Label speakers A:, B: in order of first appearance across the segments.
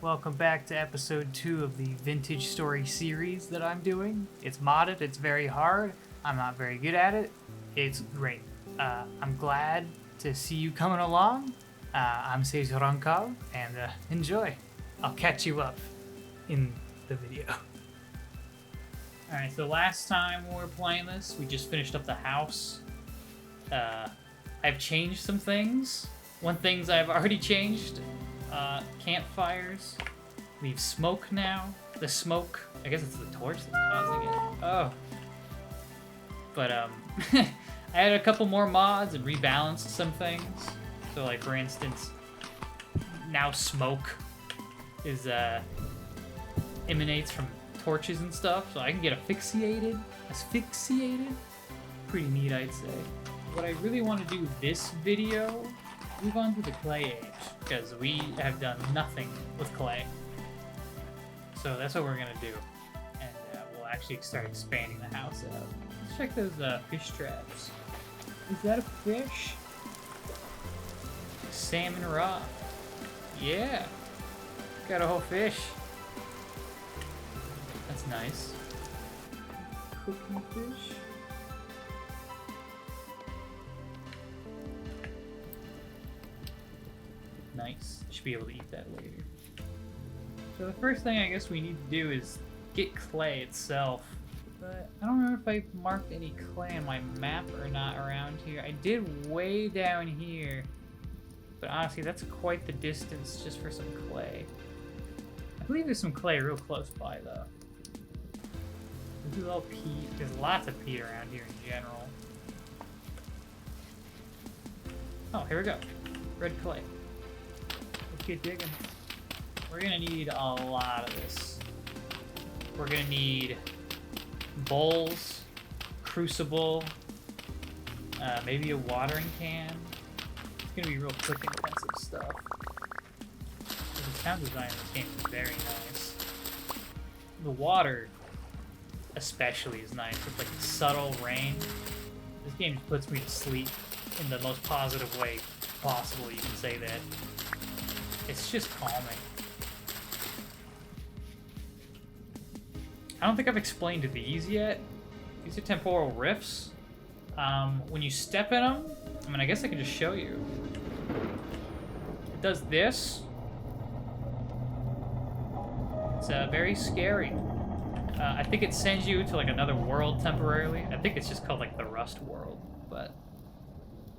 A: Welcome back to episode 2 of the Vintage Story series that I'm doing. It's modded, it's very hard, I'm not very good at it, it's great. I'm glad to see you coming along. I'm Sevie and enjoy. I'll catch you up in the video. Alright, so last time we were playing this, we just finished up the house. I've changed some things. One things I've already changed, campfires. We have smoke now. The smoke, I guess it's the torch that's causing it. Oh. But, I had a couple more mods and rebalanced some things. So, like, for instance, now smoke is, emanates from torches and stuff, so I can get asphyxiated. Pretty neat, I'd say. What I really want to do this video, move on to the clay age, because we have done nothing with clay. So that's what we're gonna do, and we'll actually start expanding the house out. Let's check those fish traps. Is that a fish? Salmon raw. Yeah, got a whole fish. That's nice. Cooking fish. Nice. Should be able to eat that later. So the first thing I guess we need to do is get clay itself. But I don't remember if I marked any clay on my map or not around here. I did way down here. But honestly, that's quite the distance just for some clay. I believe there's some clay real close by, though. There's a little peat. There's lots of peat around here in general. Oh, here we go. Red clay. Let's get digging. We're gonna need a lot of this. We're gonna need bowls, crucible, maybe a watering can. It's gonna be real quick intensive stuff. The sound design of this game is very nice. The water especially is nice with like subtle rain. This game just puts me to sleep in the most positive way possible, you can say that. It's just calming. I don't think I've explained these yet. These are temporal rifts. When you step in them, I mean, I guess I can just show you. It does this. It's very scary. I think it sends you to like another world temporarily. I think it's just called like the Rust world. But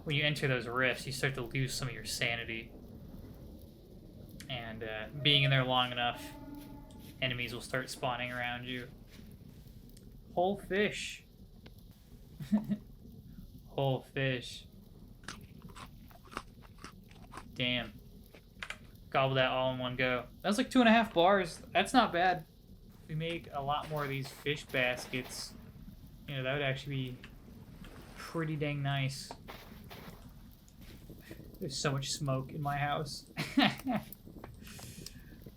A: when you enter those rifts, you start to lose some of your sanity. And being in there long enough, enemies will start spawning around you. Whole fish. Whole fish. Damn. Gobble that all in one go. That's like 2.5 bars. That's not bad. If we make a lot more of these fish baskets, you know, that would actually be pretty dang nice. There's so much smoke in my house.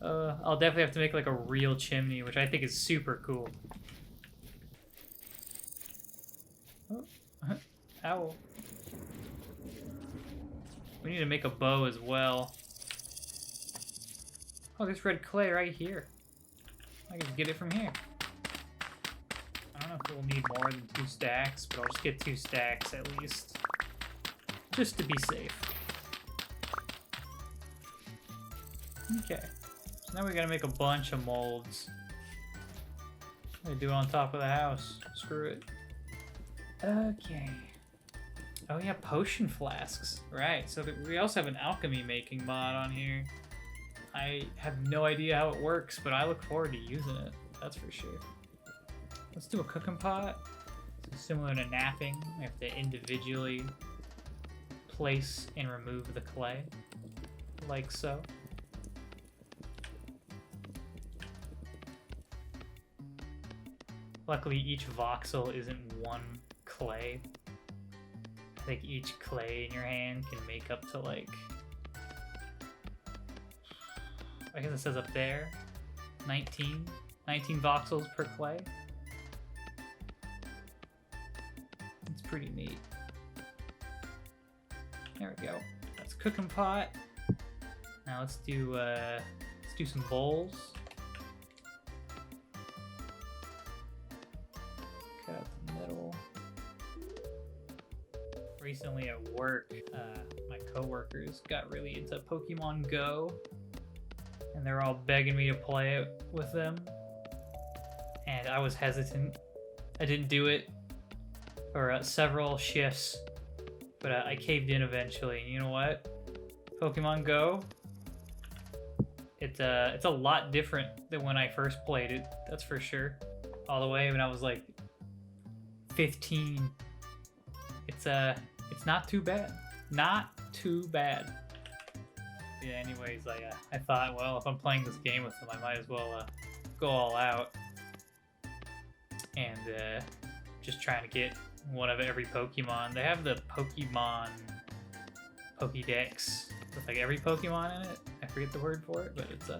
A: I'll definitely have to make like a real chimney, which I think is super cool. Oh, owl. We need to make a bow as well. Oh, there's red clay right here. I can just get it from here. I don't know if we'll need more than 2 stacks, but I'll just get 2 stacks at least. Just to be safe. Okay. Now we gotta make a bunch of molds. I'm gonna do it on top of the house. Screw it. Okay. Oh yeah, potion flasks. Right, so we also have an alchemy making mod on here. I have no idea how it works, but I look forward to using it. That's for sure. Let's do a cooking pot. So similar to napping, we have to individually place and remove the clay. Like so. Luckily, each voxel isn't one clay. I think each clay in your hand can make up to like... I guess it says up there, 19 voxels per clay. It's pretty neat. There we go. That's cooking pot. Now let's do do some bowls. Cut out the middle. Recently at work, my coworkers got really into Pokemon Go, and they're all begging me to play it with them. And I was hesitant. I didn't do it for several shifts, but I caved in eventually. And you know what? Pokemon Go, it's a lot different than when I first played it. That's for sure. All the way when I was like 15. It's not too bad. Not too bad. Yeah. Anyways, I thought, well, if I'm playing this game with them, I might as well go all out. And just trying to get one of every Pokemon. They have the Pokemon Pokédex with like every Pokemon in it. I forget the word for it, but it's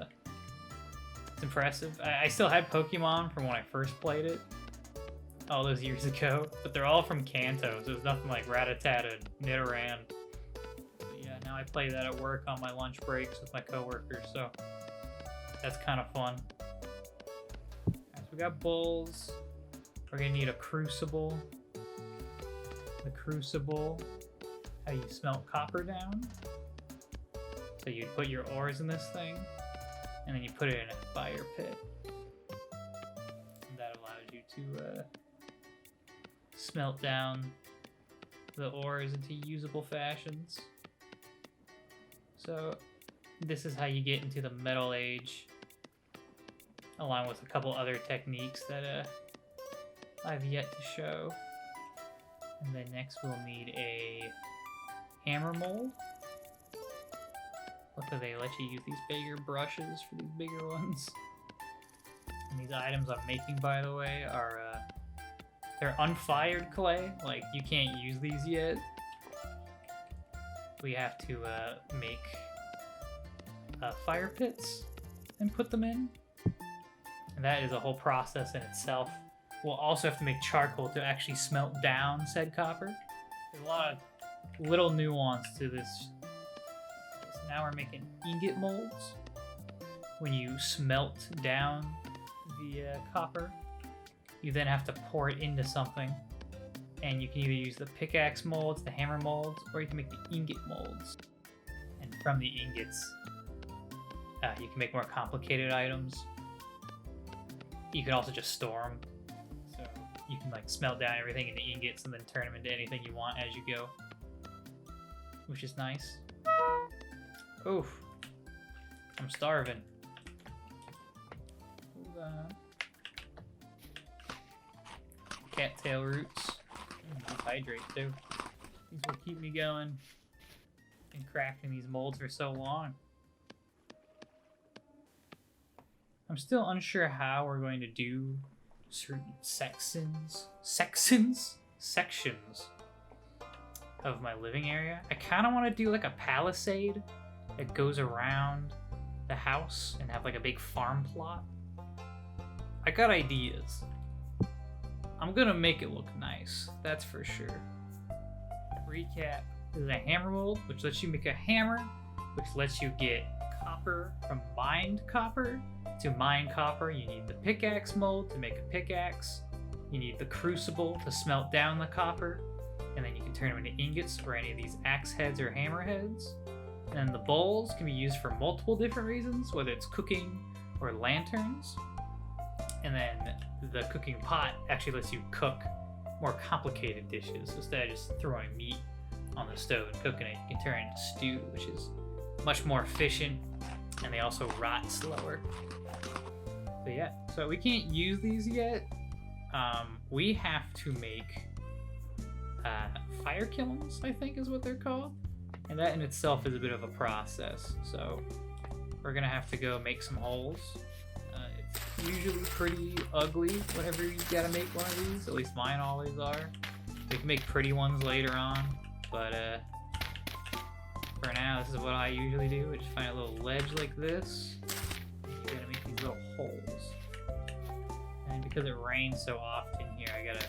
A: impressive. I still had Pokemon from when I first played it all those years ago, but they're all from Kanto, so there's nothing like Rattata and Nidoran. But yeah, now I play that at work on my lunch breaks with my coworkers, so that's kind of fun. Alright, so we got bowls. We're gonna need a crucible. The crucible, how you smelt copper down. So you put your ores in this thing, and then you put it in a fire pit. And that allows you to smelt down the ores into usable fashions. So this is how you get into the Metal Age, along with a couple other techniques that I've yet to show. And then next we'll need a hammer mold. Luckily they let you use these bigger brushes for these bigger ones. And these items I'm making, by the way, are they're unfired clay. Like, you can't use these yet. We have to make fire pits and put them in. And that is a whole process in itself. We'll also have to make charcoal to actually smelt down said copper. There's a lot of little nuance to this. So now we're making ingot molds. When you smelt down the copper, you then have to pour it into something. And you can either use the pickaxe molds, the hammer molds, or you can make the ingot molds. And from the ingots, you can make more complicated items. You can also just store them. You can like smelt down everything into ingots and then turn them into anything you want as you go, which is nice. Oof, I'm starving. Hold on. Cattail roots. Hydrate too. These will keep me going and crafting these molds for so long. I'm still unsure how we're going to do certain sections of my living area. I kind of want to do like a palisade that goes around the house and have like a big farm plot. I got ideas. I'm gonna make it look nice, that's for sure. Recap, this is a hammer mold, which lets you make a hammer, which lets you get copper from mined copper. To mine copper, you need the pickaxe mold to make a pickaxe. You need the crucible to smelt down the copper, and then you can turn them into ingots or any of these axe heads or hammer heads. And then the bowls can be used for multiple different reasons, whether it's cooking or lanterns. And then the cooking pot actually lets you cook more complicated dishes. So instead of just throwing meat on the stove and cooking it, you can turn it into stew, which is much more efficient, and they also rot slower. But yeah, so we can't use these yet. We have to make fire kilns, I think is what they're called. And that in itself is a bit of a process. So we're gonna have to go make some holes. It's usually pretty ugly whenever you gotta make one of these. At least mine always are. We can make pretty ones later on, but for now, this is what I usually do. I just find a little ledge like this. You're gonna make these little holes. And because it rains so often here, I gotta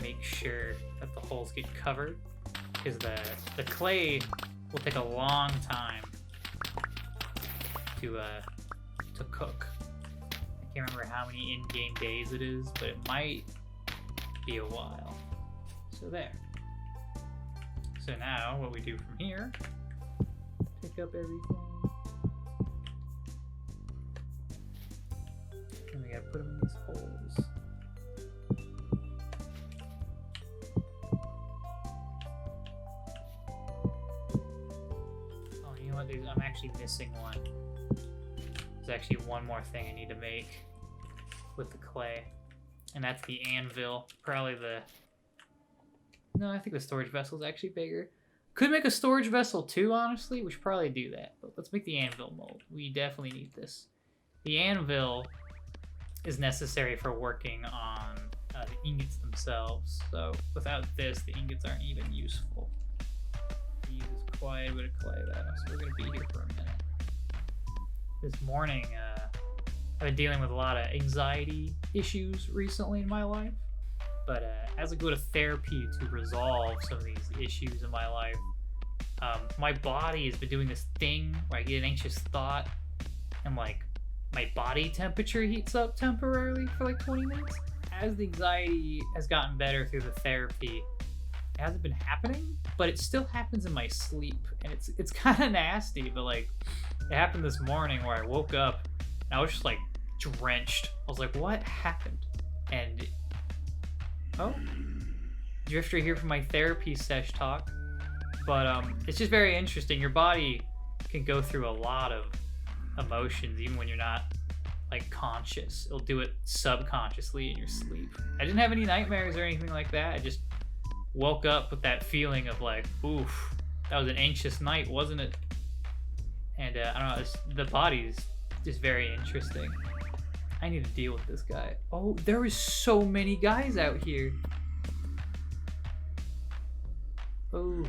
A: make sure that the holes get covered, because the clay will take a long time to cook. I can't remember how many in-game days it is, but it might be a while. So there. So now what we do from here, pick up everything. And we gotta put them in these holes. Oh, you know what? I'm actually missing one. There's actually one more thing I need to make with the clay. And that's the anvil. Probably the... No, I think the storage vessel is actually bigger. Could make a storage vessel too, honestly. We should probably do that. But let's make the anvil mold. We definitely need this. The anvil is necessary for working on the ingots themselves. So without this, the ingots aren't even useful. We use quite a bit of clay though, so we're going to be here for a minute. This morning, I've been dealing with a lot of anxiety issues recently in my life. But as I go to therapy to resolve some of these issues in my life, my body has been doing this thing where I get an anxious thought and like my body temperature heats up temporarily for like 20 minutes. As the anxiety has gotten better through the therapy, it hasn't been happening, but it still happens in my sleep, and it's kind of nasty. But like, it happened this morning where I woke up and I was just like drenched. I was like, what happened? And oh, Drifter here from my therapy sesh talk. But it's just very interesting. Your body can go through a lot of emotions even when you're not like conscious. It'll do it subconsciously in your sleep. I didn't have any nightmares or anything like that. I just woke up with that feeling of like, oof, that was an anxious night, wasn't it? And I don't know, the body's just very interesting. I need to deal with this guy. Oh, there is so many guys out here. Oh,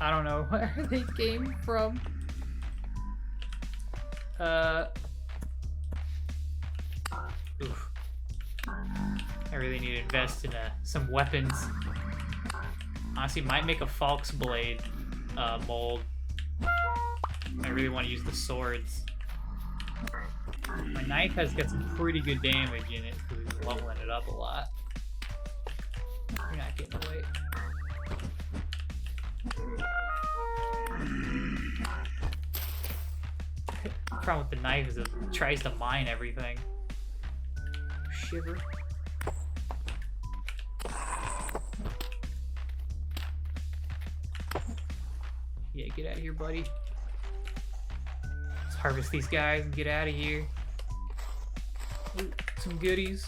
A: I don't know where they came from. Oof. I really need to invest in some weapons. Honestly, might make a Falx blade mold. I really want to use the swords. My knife has got some pretty good damage in it because he's leveling it up a lot. You're not getting away. The problem with the knife is it tries to mine everything. Shiver. Yeah, get out of here, buddy. Let's harvest these guys and get out of here. Ooh, some goodies.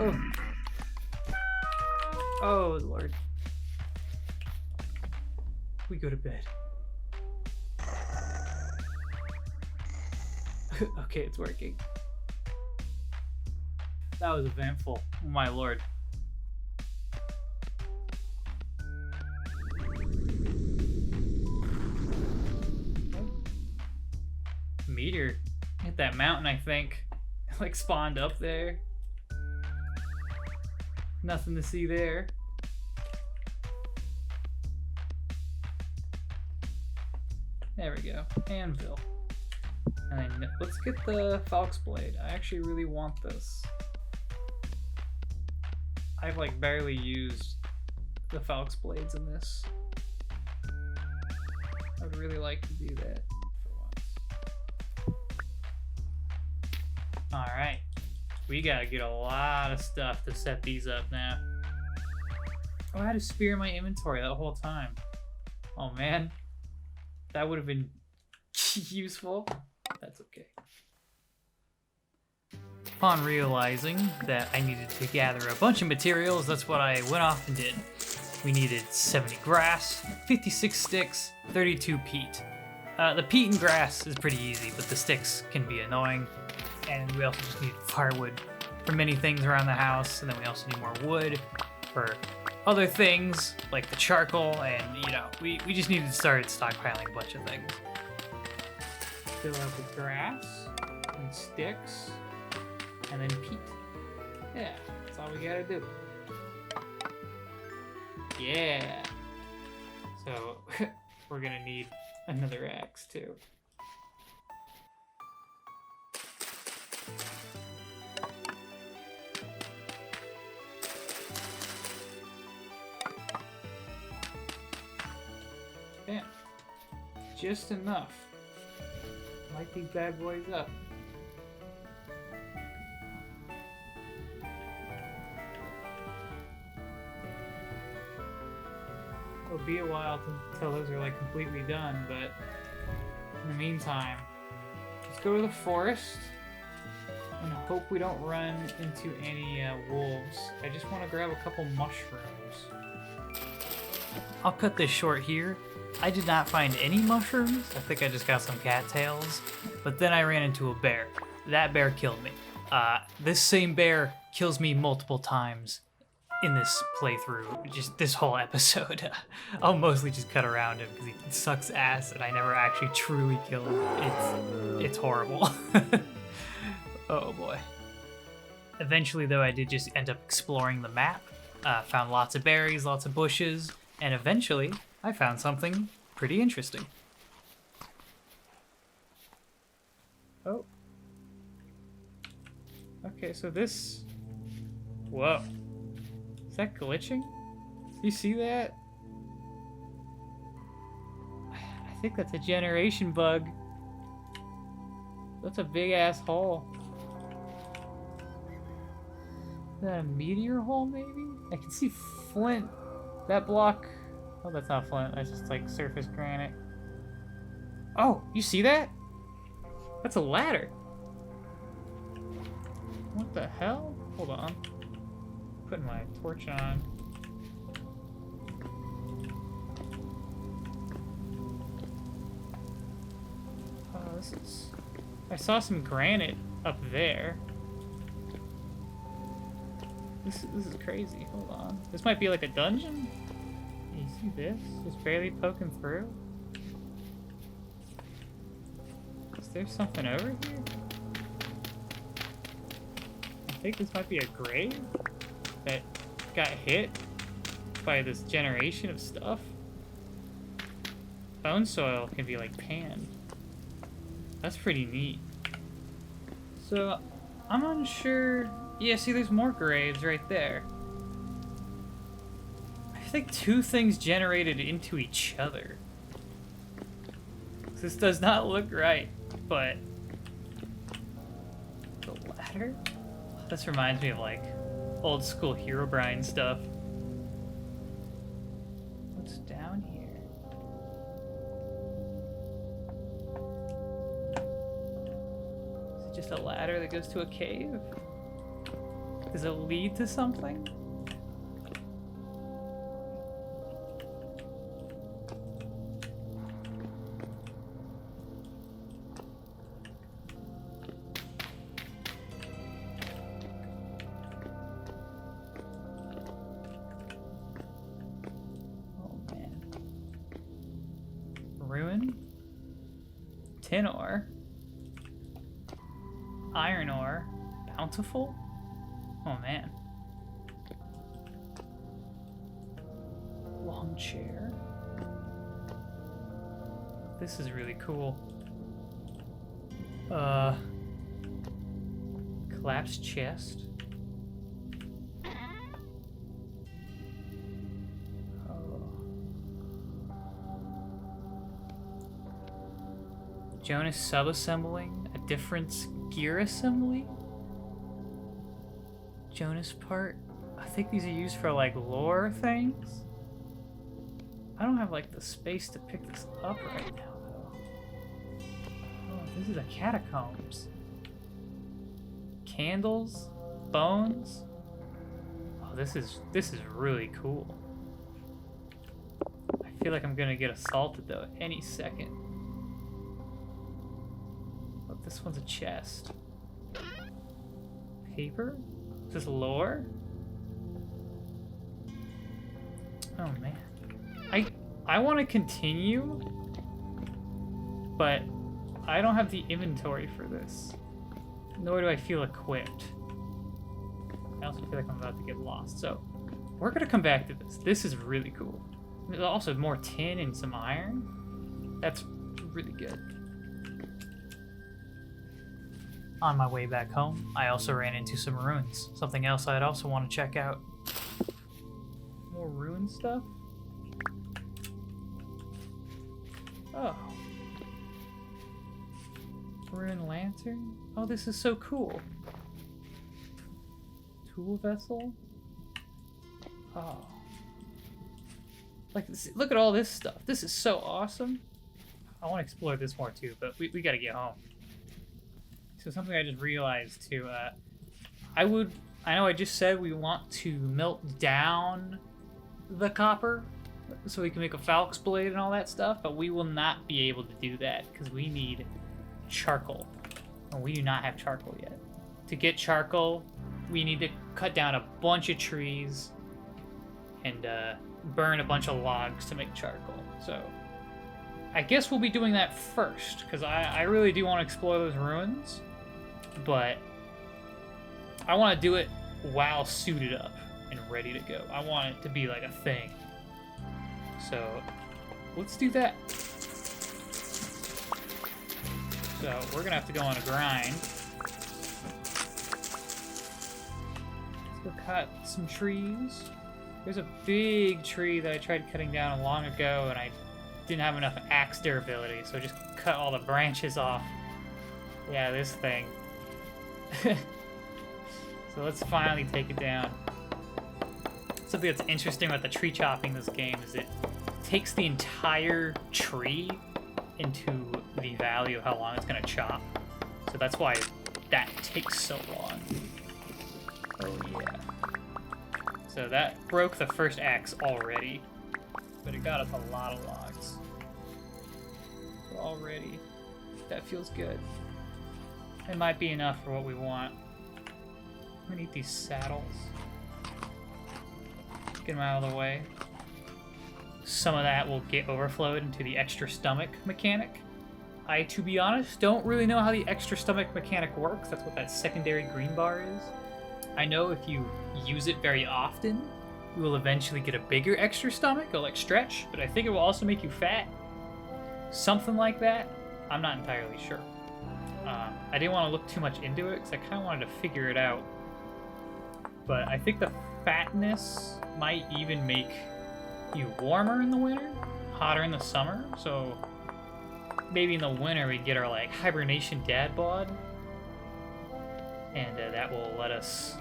A: Oh. Oh, Lord. We go to bed. Okay, it's working. That was eventful. Oh, my Lord. Meteor hit that mountain, I think. Like spawned up there. Nothing to see there. There we go. Anvil. And then let's get the Falx blade. I actually really want this. I've like barely used the Falx blades in this. I'd really like to do that for once. Alright. We gotta get a lot of stuff to set these up now. Oh, I had a spear in my inventory that whole time. Oh man. That would have been useful. That's okay. Upon realizing that I needed to gather a bunch of materials, that's what I went off and did. We needed 70 grass, 56 sticks, 32 peat. The peat and grass is pretty easy, but the sticks can be annoying. And we also just need firewood for many things around the house, and then we also need more wood for other things, like the charcoal, and, you know, we just needed to start stockpiling a bunch of things. Fill out with grass, and sticks, and then peat. Yeah, that's all we gotta do. Yeah. So we're gonna need another axe too. Damn. Just enough. Light these bad boys up. It'll be a while until those are like completely done, but in the meantime, let's go to the forest and hope we don't run into any wolves. I just want to grab a couple mushrooms. I'll cut this short here. I did not find any mushrooms. I think I just got some cattails, but then I ran into a bear. That bear killed me. This same bear kills me multiple times in this playthrough, just this whole episode. I'll mostly just cut around him because he sucks ass and I never actually truly kill him. It's horrible. Oh boy. Eventually though, I did just end up exploring the map, found lots of berries, lots of bushes, and eventually I found something pretty interesting. Oh. Okay, so this... Whoa. Is that glitching? You see that? I think that's a generation bug. That's a big ass hole. Is that a meteor hole maybe? I can see flint. That block... Oh, that's not flint. That's just like surface granite. Oh, you see that? That's a ladder. What the hell? Hold on. Putting my torch on. Oh, this is... I saw some granite up there. This is crazy. Hold on. This might be like a dungeon? You see this? Just barely poking through? Is there something over here? I think this might be a grave that got hit by this generation of stuff. Bone soil can be like panned. That's pretty neat. So, I'm unsure. Yeah, see, there's more graves right there. I think two things generated into each other. This does not look right, but... The ladder? This reminds me of, like, old school Herobrine stuff. What's down here? Is it just a ladder that goes to a cave? Does it lead to something? Ruin, tin ore, iron ore, bountiful. Oh man. Long chair. This is really cool. Collapsed chest. Jonas sub-assembling a difference gear assembly. Jonas part. I think these are used for like lore things. I don't have like the space to pick this up right now though. Oh, this is a catacombs. Candles, bones. Oh, this is really cool. I feel like I'm gonna get assaulted though any second. This one's a chest. Paper? Is this lore? Oh man. I want to continue, but I don't have the inventory for this. Nor do I feel equipped. I also feel like I'm about to get lost, so we're gonna come back to this. This is really cool. There's also more tin and some iron. That's really good. On my way back home, I also ran into some ruins. Something else I'd also want to check out. More ruin stuff? Oh. Ruin lantern? Oh, this is so cool. Tool vessel? Oh. Like, look at all this stuff. This is so awesome. I want to explore this more too, but we gotta get home. So something I just realized too, I know I just said we want to melt down the copper so we can make a falx blade and all that stuff, but we will not be able to do that because we need charcoal. And we do not have charcoal yet. To get charcoal, we need to cut down a bunch of trees and burn a bunch of logs to make charcoal. So I guess we'll be doing that first, because I really do want to explore those ruins, but I want to do it while suited up and ready to go. I want it to be like a thing. So let's do that. So we're gonna have to go on a grind. Let's go cut some trees. There's a big tree that I tried cutting down long ago, and I didn't have enough axe durability, so I just cut all the branches off. Yeah, this thing. So let's finally take it down. Something that's interesting about the tree chopping in this game is it takes the entire tree into the value of how long it's gonna chop. So that's why that takes so long. Oh yeah. So that broke the first axe already, but it got us a lot of logs. So already, that feels good. It might be enough for what we want. I'm gonna eat these saddles. Get them out of the way. Some of that will get overflowed into the extra stomach mechanic. I, to be honest, don't really know how the extra stomach mechanic works. That's what that secondary green bar is. I know if you use it very often, you will eventually get a bigger extra stomach. It'll like stretch, but I think it will also make you fat. Something like that. I'm not entirely sure. I didn't want to look too much into it because I kind of wanted to figure it out. But I think the fatness might even make you warmer in the winter, hotter in the summer. So maybe in the winter we get our like hibernation dad bod, and that will let us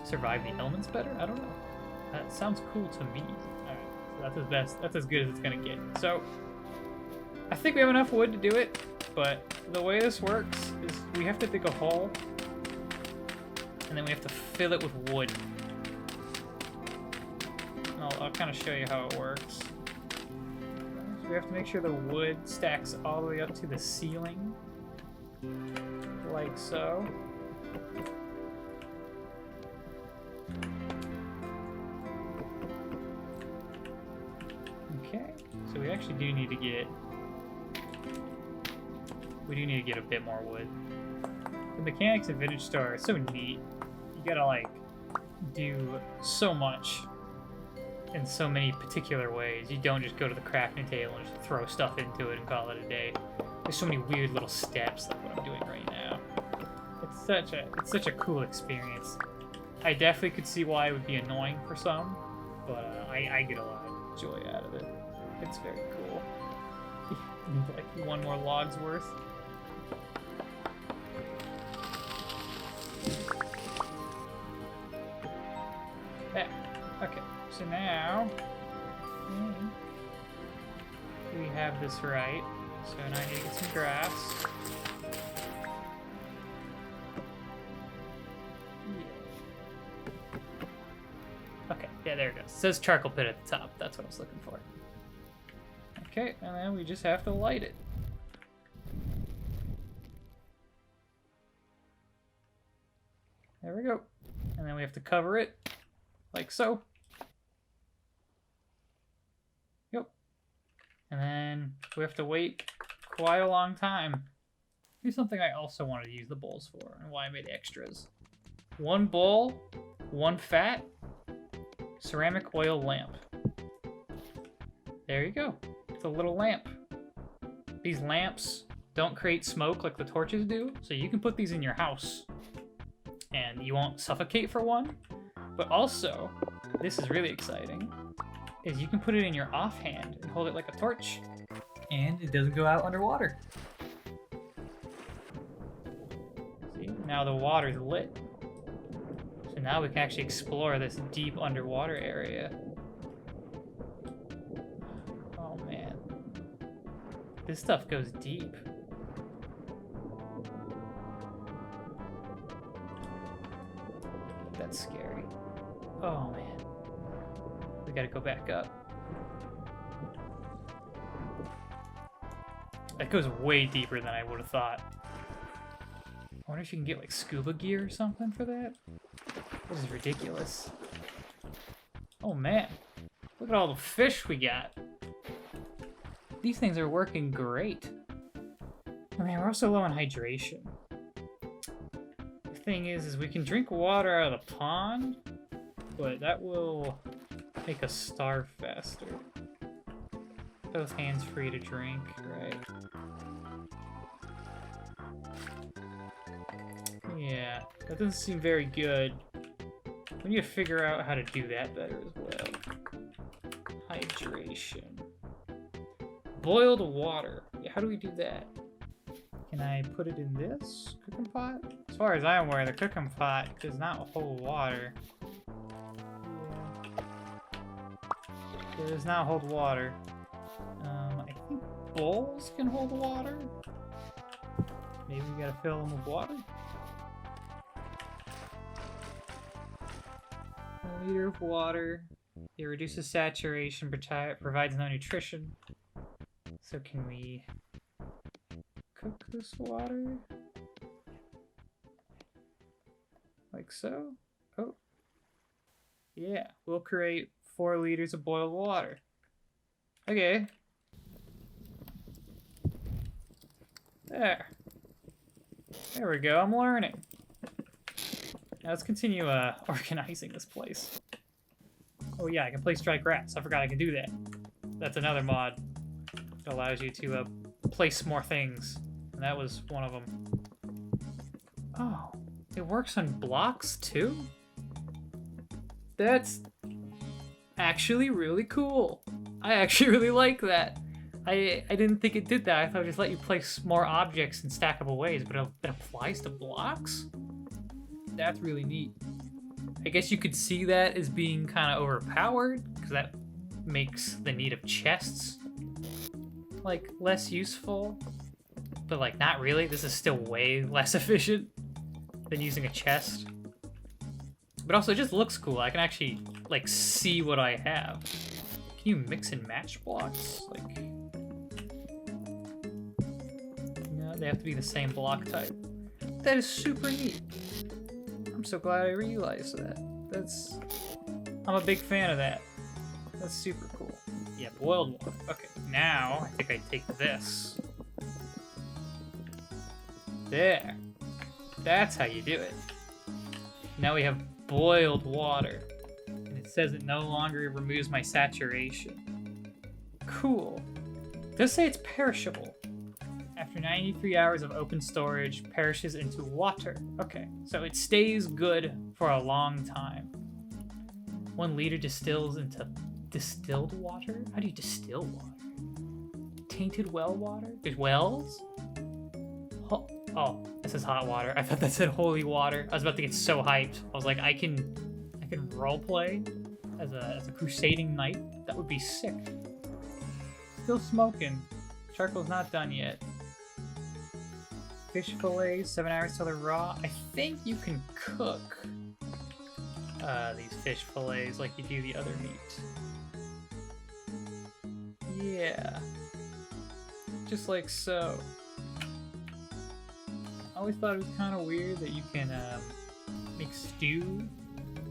A: survive the elements better. I don't know. That sounds cool to me. All right, so that's as best. That's as good as it's gonna get. So I think we have enough wood to do it, but the way this works is we have to dig a hole, and then we have to fill it with wood. I'll kind of show you how it works. So we have to make sure the wood stacks all the way up to the ceiling, like so. Okay, so we actually do need to get... a bit more wood. The mechanics of Vintage Store are so neat. You gotta like do so much in so many particular ways. You don't just go to the crafting table and just throw stuff into it and call it a day. There's so many weird little steps like what I'm doing right now. It's such a cool experience. I definitely could see why it would be annoying for some, but I get a lot of joy out of it. It's very cool. Like one more log's worth. There. Okay, so now we have this right. So now I need to get some grass. Okay, yeah, there it goes. It says charcoal pit at the top. That's what I was looking for. Okay, and then we just have to light it. There we go. And then we have to cover it, like so. Yep. And then we have to wait quite a long time. Here's something I also wanted to use the bowls for, and why I made extras. One bowl, one fat, ceramic oil lamp. There you go. It's a little lamp. These lamps don't create smoke like the torches do, so you can put these in your house and you won't suffocate for one. But also, this is really exciting, is you can put it in your offhand and hold it like a torch, and it doesn't go out underwater. See, now the water's lit. So now we can actually explore this deep underwater area. Oh man. This stuff goes deep. That's scary. Oh man. We gotta go back up. That goes way deeper than I would have thought. I wonder if you can get like scuba gear or something for that. This is ridiculous. Oh man. Look at all the fish we got. These things are working great. Oh man, we're also low on hydration. The thing is we can drink water out of the pond, but that will make us starve faster. Both hands free to drink, right? Yeah, that doesn't seem very good. We need to figure out how to do that better as well. Hydration. Boiled water. Yeah, how do we do that? Can I put it in this cooking pot? As far as I'm aware, the cooking pot does not hold water. Yeah. It does not hold water. I think bowls can hold water. Maybe we gotta fill them with water. 1 liter of water. It reduces saturation, provides no nutrition. So can we cook this water? Like so? Oh. Yeah, we'll create 4 liters of boiled water. Okay. There. There we go, I'm learning. Now let's continue organizing this place. Oh yeah, I can place dry grass. I forgot I can do that. That's another mod that allows you to place more things. And that was one of them. Oh, it works on blocks too? That's actually really cool. I actually really like that. I didn't think it did that. I thought it just let you place more objects in stackable ways, but it applies to blocks? That's really neat. I guess you could see that as being kind of overpowered, because that makes the need of chests like less useful. But like not really. This is still way less efficient than using a chest. But also it just looks cool. I can actually like see what I have. Can you mix and match blocks? Like, no, they have to be the same block type. That is super neat. I'm so glad I realized that. I'm a big fan of that. That's super cool. Yeah, boiled water. Okay, now I think I take this. There. That's how you do it. Now we have boiled water. And it says it no longer removes my saturation. Cool. It does say it's perishable. After 93 hours of open storage, perishes into water. Okay, so it stays good for a long time. 1 liter distills into distilled water? How do you distill water? Tainted well water? There's wells? Oh, this is hot water. I thought that said holy water. I was about to get so hyped. I was like, I can roleplay as a crusading knight. That would be sick. Still smoking. Charcoal's not done yet. Fish fillets, 7 hours till they're raw. I think you can cook these fish fillets like you do the other meat. Yeah. Just like so. I always thought it was kind of weird that you can make stew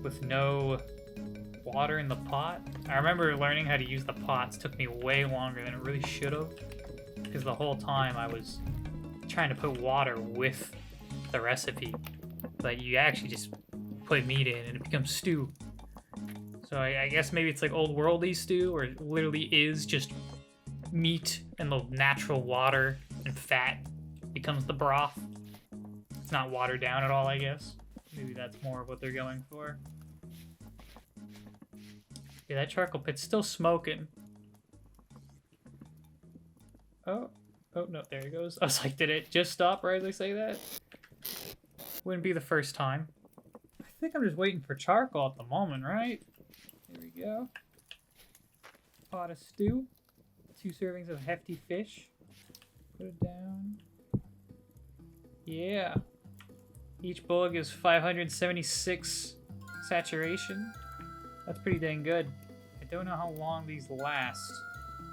A: with no water in the pot. I remember learning how to use the pots took me way longer than it really should have, because the whole time I was trying to put water with the recipe, but you actually just put meat in and it becomes stew. So I guess maybe it's like old worldy stew, where it literally is just meat and the natural water and fat becomes the broth. It's not watered down at all, I guess. Maybe that's more of what they're going for. Yeah, that charcoal pit's still smoking. Oh no, there it goes. I was like, did it just stop right as I say that? Wouldn't be the first time. I think I'm just waiting for charcoal at the moment, right? Here we go. Pot of stew. 2 servings of hefty fish. Put it down. Yeah. Each bowl gives 576 saturation. That's pretty dang good. I don't know how long these last,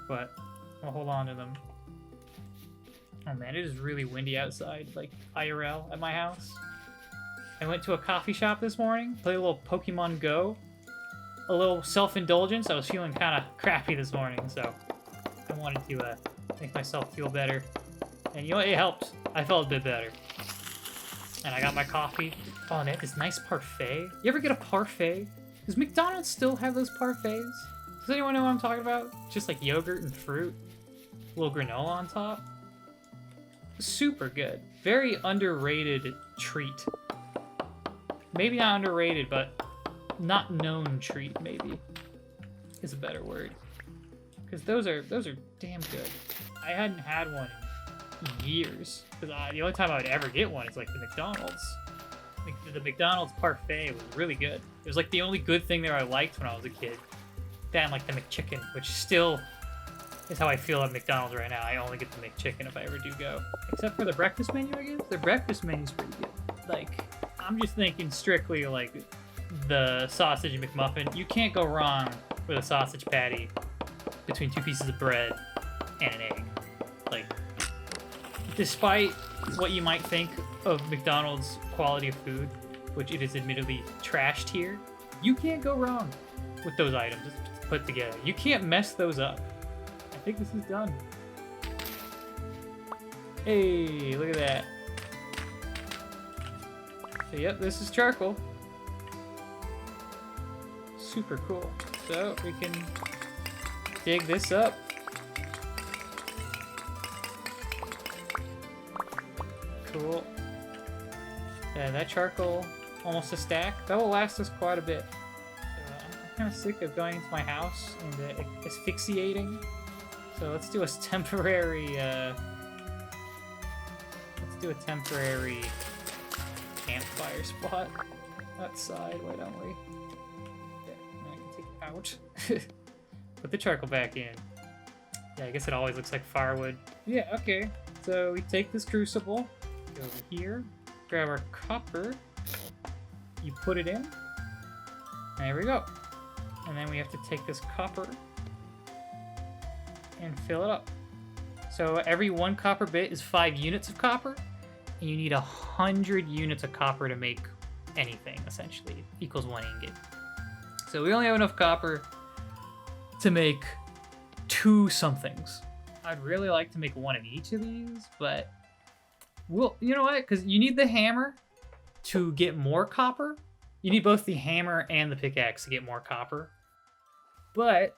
A: but I'll hold on to them. Oh man, it is really windy outside, like IRL at my house. I went to a coffee shop this morning, played a little Pokemon Go. A little self-indulgence. I was feeling kind of crappy this morning, so I wanted to make myself feel better. And you know what? It helped. I felt a bit better. And I got my coffee. Oh, and they have this nice parfait. You ever get a parfait? Does McDonald's still have those parfaits? Does anyone know what I'm talking about? Just like yogurt and fruit. A little granola on top. Super good. Very underrated treat. Maybe not underrated, but not known treat, maybe, is a better word. Because those are damn good. I hadn't had one in years. Because the only time I would ever get one is like the McDonald's. The McDonald's parfait was really good. It was like the only good thing there I liked when I was a kid. Then like the McChicken, which still is how I feel at McDonald's right now. I only get the McChicken if I ever do go. Except for the breakfast menu, I guess. Their breakfast menu's pretty good. Like, I'm just thinking strictly like the sausage McMuffin. You can't go wrong with a sausage patty between 2 pieces of bread and an egg. Like, despite what you might think of McDonald's quality of food, which it is admittedly trashed here, you can't go wrong with those items put together. You can't mess those up. I think this is done. Hey, look at that. So yep, this is charcoal. Super cool. So we can dig this up. Cool. Yeah, that charcoal, almost a stack. That will last us quite a bit. I'm kind of sick of going into my house and asphyxiating. So let's do a temporary, campfire spot outside. Why don't we? There, I can take it out. Put the charcoal back in. Yeah, I guess it always looks like firewood. Yeah, okay. So we take this crucible, go over here, grab our copper, you put it in, there we go. And then we have to take this copper and fill it up. So every 1 copper bit is 5 units of copper, and you need 100 units of copper to make anything, essentially. It equals 1 ingot. So we only have enough copper to make 2 somethings. I'd really like to make 1 of each of these, but well, you know what? Because you need the hammer to get more copper. You need both the hammer and the pickaxe to get more copper. But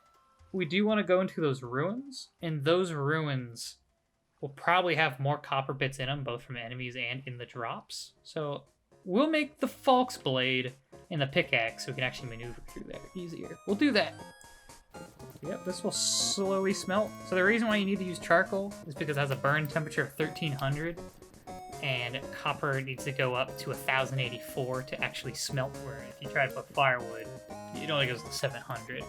A: we do want to go into those ruins, and those ruins will probably have more copper bits in them, both from enemies and in the drops. So we'll make the Falk's Blade and the pickaxe so we can actually maneuver through there easier. We'll do that. Yep, this will slowly smelt. So the reason why you need to use charcoal is because it has a burn temperature of 1300, and copper needs to go up to 1084 to actually smelt, where if you try to put firewood, it only goes to 700.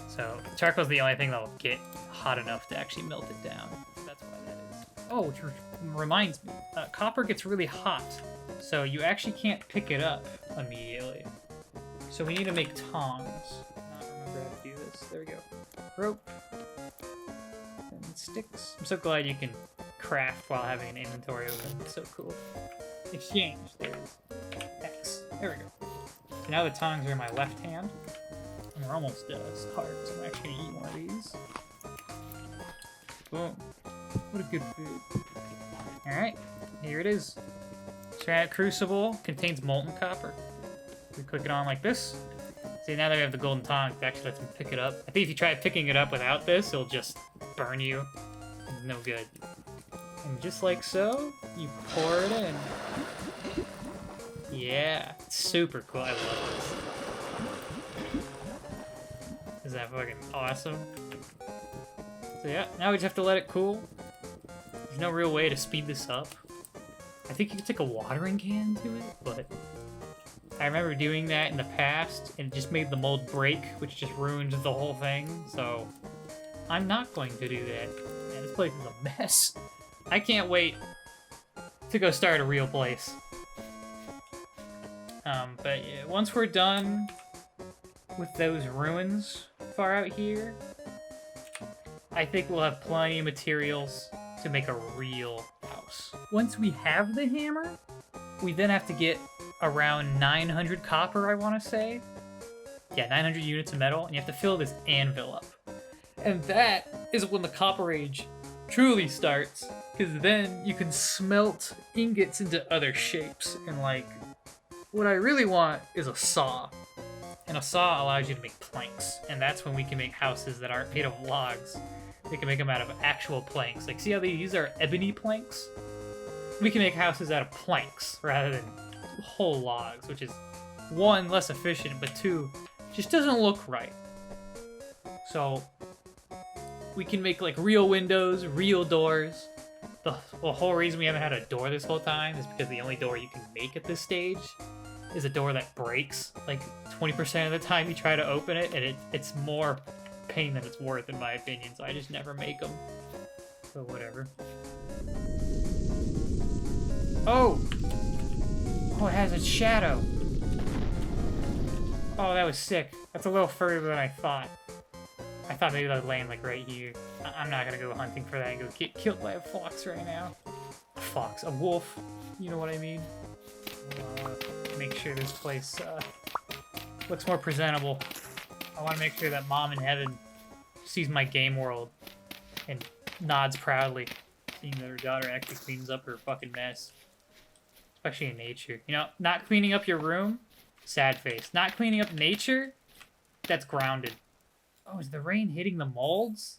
A: So charcoal is the only thing that will get hot enough to actually melt it down. That's why that is. Oh, which reminds me, copper gets really hot, so you actually can't pick it up immediately. So we need to make tongs. Not remember how to do this. There we go. Rope and sticks. I'm so glad you can craft while having an inventory open. It's so cool. Exchange. There it is. X. There we go. So now the tongs are in my left hand. And we're almost starved, so I'm actually gonna eat one of these. Boom. What a good food. Alright, here it is. Ceramic crucible contains molten copper. We click it on like this. See, now that we have the golden tongs, it actually lets me pick it up. I think if you try picking it up without this, it'll just burn you. It's no good. And just like so, you pour it in. Yeah, it's super cool. I love this. Is that fucking awesome? So yeah, now we just have to let it cool. There's no real way to speed this up. I think you could take a watering can to it, but I remember doing that in the past, and it just made the mold break, which just ruined the whole thing, so I'm not going to do that. Man, this place is a mess. I can't wait to go start a real place. But yeah, once we're done with those ruins far out here, I think we'll have plenty of materials to make a real house. Once we have the hammer, we then have to get around 900 copper, I want to say. Yeah, 900 units of metal, and you have to fill this anvil up. And that is when the Copper Age truly starts, because then you can smelt ingots into other shapes. And like, what I really want is a saw. And a saw allows you to make planks, and that's when we can make houses that aren't made of logs. We can make them out of actual planks. Like, see how these are ebony planks? We can make houses out of planks rather than whole logs, which is, one, less efficient, but two, just doesn't look right. So, we can make, like, real windows, real doors. The whole reason we haven't had a door this whole time is because the only door you can make at this stage is a door that breaks, like, 20% of the time you try to open it, and it's more pain than it's worth, in my opinion, so I just never make them. So, whatever. Oh! Oh, it has its shadow. Oh, that was sick. That's a little further than I thought. I thought maybe that would land, like, right here. I'm not gonna go hunting for that and go get killed by a fox right now. A fox. A wolf. You know what I mean? Make sure this place looks more presentable. I want to make sure that Mom in Heaven sees my game world and nods proudly, seeing that her daughter actually cleans up her fucking mess. Especially in nature. You know, not cleaning up your room, sad face. Not cleaning up nature, that's grounded. Oh, is the rain hitting the molds?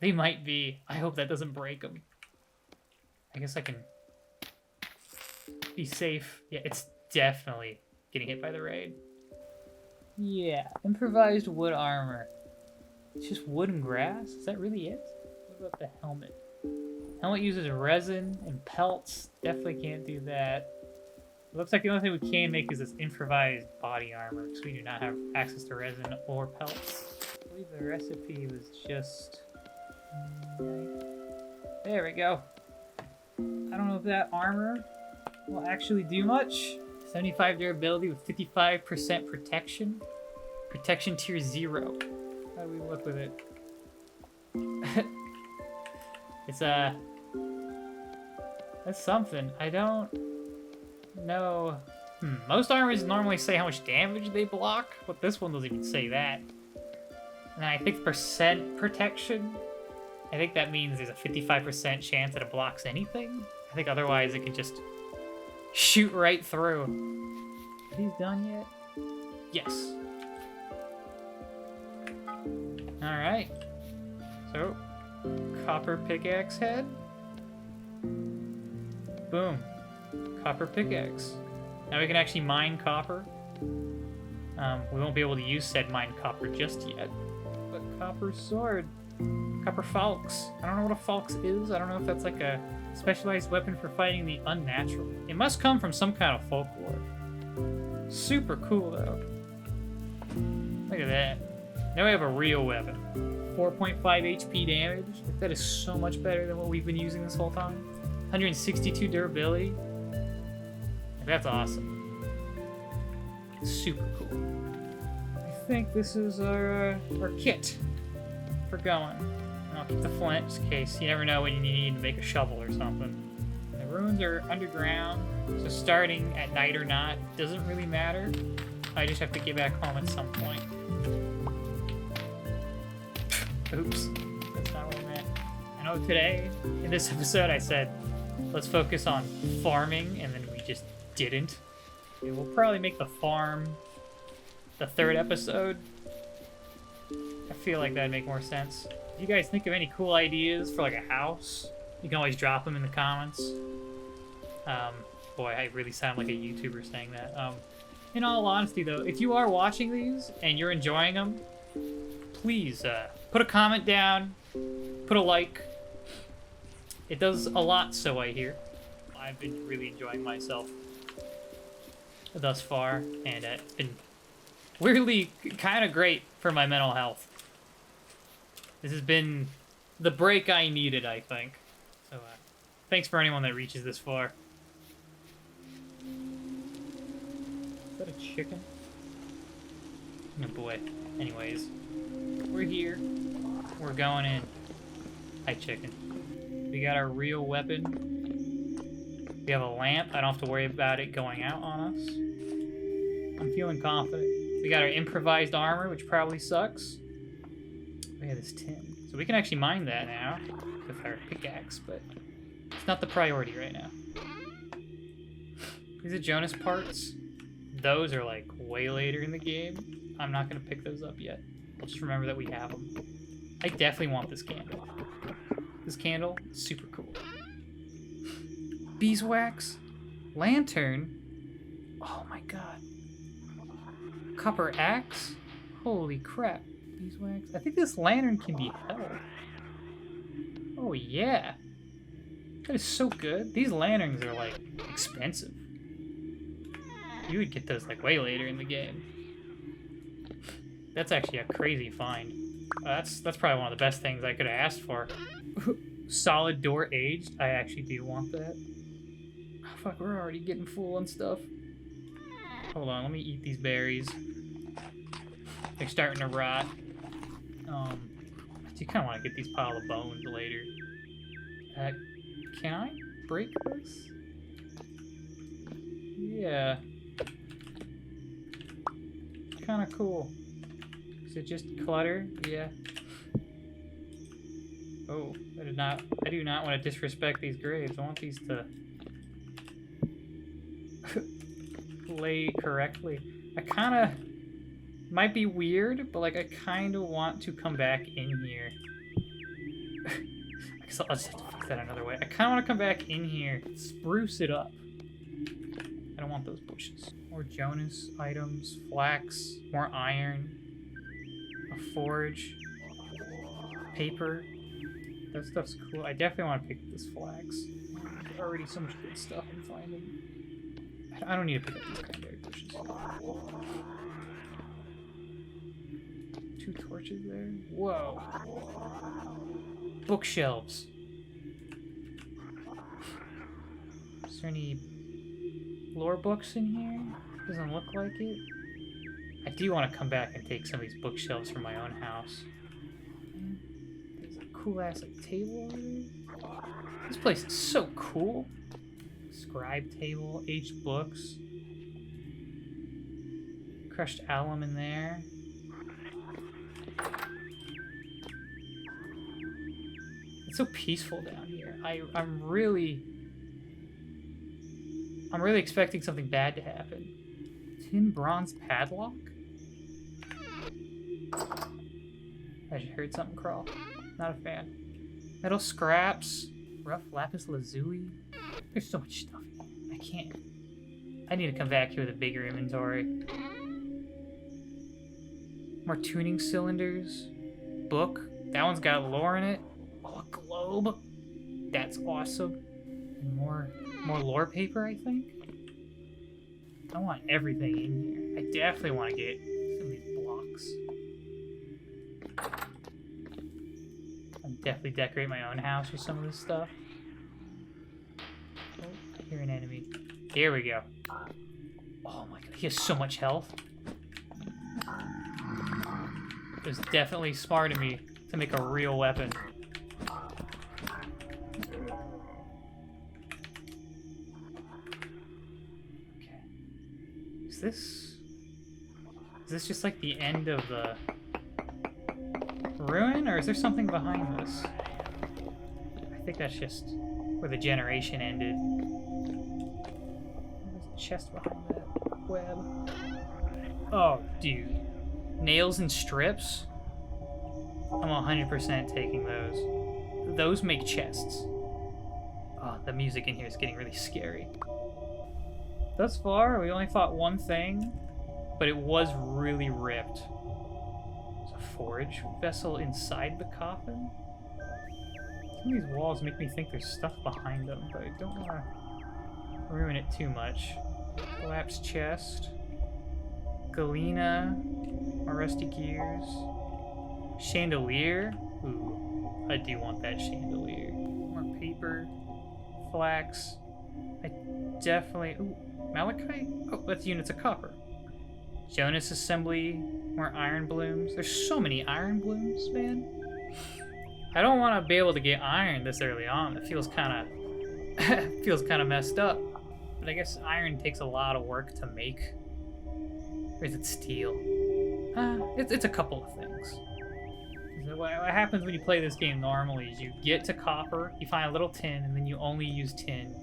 A: They might be. I hope that doesn't break them. I guess I can be safe. Yeah, it's definitely getting hit by the rain. Yeah, improvised wood armor. It's just wood and grass? Is that really it? What about the helmet? Helmet uses resin and pelts. Definitely can't do that. It looks like the only thing we can make is this improvised body armor, because we do not have access to resin or pelts. I believe the recipe was just... There we go. I don't know if that armor will actually do much. 75 durability with 55% protection. Protection tier 0. How do we look with it? It's that's something. I don't know. Most armors normally say how much damage they block, but this one doesn't even say that. And I think percent protection, I think that means there's a 55% chance that it blocks anything. I think otherwise it can just shoot right through. Are these done yet? Yes. Alright. So, copper pickaxe head. Boom. Copper pickaxe. Now we can actually mine copper. We won't be able to use said mined copper just yet. But copper sword. Copper falx. I don't know what a falx is. I don't know if that's like a specialized weapon for fighting the unnatural. It must come from some kind of folklore. Super cool, though. Look at that. Now we have a real weapon. 4.5 HP damage. That is so much better than what we've been using this whole time. 162 durability. That's awesome. Super cool. I think this is our kit for going. And I'll keep the flint just in case. You never know when you need to make a shovel or something. The ruins are underground, so starting at night or not doesn't really matter. I just have to get back home at some point. Oops, that's not what I meant. I know today, in this episode, I said, let's focus on farming, and then we just didn't. Okay, we'll probably make the farm the 3rd episode. I feel like that'd make more sense. If you guys think of any cool ideas for like a house, you can always drop them in the comments. Boy, I really sound like a YouTuber saying that. In all honesty though, if you are watching these and you're enjoying them, please put a comment down, put a like. It does a lot, so I hear. I've been really enjoying myself thus far, and it's been weirdly kind of great for my mental health. This has been the break I needed, I think. So thanks for anyone that reaches this far. Is that a chicken? Oh boy. Anyways, we're here. We're going in. Hi, chicken. We got our real weapon. We have a lamp. I don't have to worry about it going out on us. I'm feeling confident. We got our improvised armor, which probably sucks. We have this tin. So we can actually mine that now with our pickaxe, but it's not the priority right now. These are Jonas parts. Those are like way later in the game. I'm not going to pick those up yet. I'll just remember that we have them. I definitely want this candle. This candle, super cool. Beeswax, lantern. Oh my god. Copper axe. Holy crap. Beeswax. I think this lantern can be held. Oh yeah. That is so good. These lanterns are like expensive. You would get those like way later in the game. That's actually a crazy find. That's probably one of the best things I could have asked for. Solid door aged. I actually do want that. Oh, fuck, we're already getting full on stuff. Hold on, let me eat these berries. They're starting to rot. I do kind of want to get these pile of bones later. Can I break this? Yeah. Kind of cool. Is it just clutter? Yeah. Oh, I do not want to disrespect these graves. I want these to lay correctly. I kind of might be weird, but like I kind of want to come back in here. I guess I'll just have to fix that another way. I kind of want to come back in here, spruce it up. I don't want those bushes. More Jonas items, flax, more iron, a forge, paper. That stuff's cool. I definitely want to pick up this flax. There's already so much good stuff I'm finding. I don't need to pick up these cranberry bushes. 2 torches there. Whoa. Bookshelves. Is there any lore books in here? Doesn't look like it. I do want to come back and take some of these bookshelves from my own house. There's a cool ass like table over there. This place is so cool. Scribe table, aged books. Crushed alum in there. It's so peaceful down here. I'm really expecting something bad to happen. Tin bronze padlock? I just heard something crawl. Not a fan. Metal scraps. Rough lapis lazuli. There's so much stuff. I can't. I need to come back here with a bigger inventory. More tuning cylinders. Book. That one's got lore in it. Oh, a globe. That's awesome. And more lore paper, I think. I want everything in here. I definitely want to get some of these blocks. I'll definitely decorate my own house with some of this stuff. Oh, I hear an enemy. Here we go. Oh my god, he has so much health. It was definitely smart of me to make a real weapon. Is this just like the end of the ruin, or is there something behind this? I think that's just where the generation ended. There's a chest behind that web. Oh, dude. Nails and strips? I'm 100% taking those. Those make chests. Oh, the music in here is getting really scary. Thus far, we only fought one thing, but it was really ripped. There's a forage vessel inside the coffin? Some of these walls make me think there's stuff behind them, but I don't want to ruin it too much. Collapsed chest. Galena. More rusty gears. Chandelier. Ooh, I do want that chandelier. More paper. Flax. I definitely... Ooh, malachite? Oh, that's units of copper. Jonas assembly. More iron blooms. There's so many iron blooms, man. I don't want to be able to get iron this early on. It feels kind of messed up. But I guess iron takes a lot of work to make. Or is it steel? It's a couple of things. So what happens when you play this game normally is you get to copper, you find a little tin, and then you only use tin.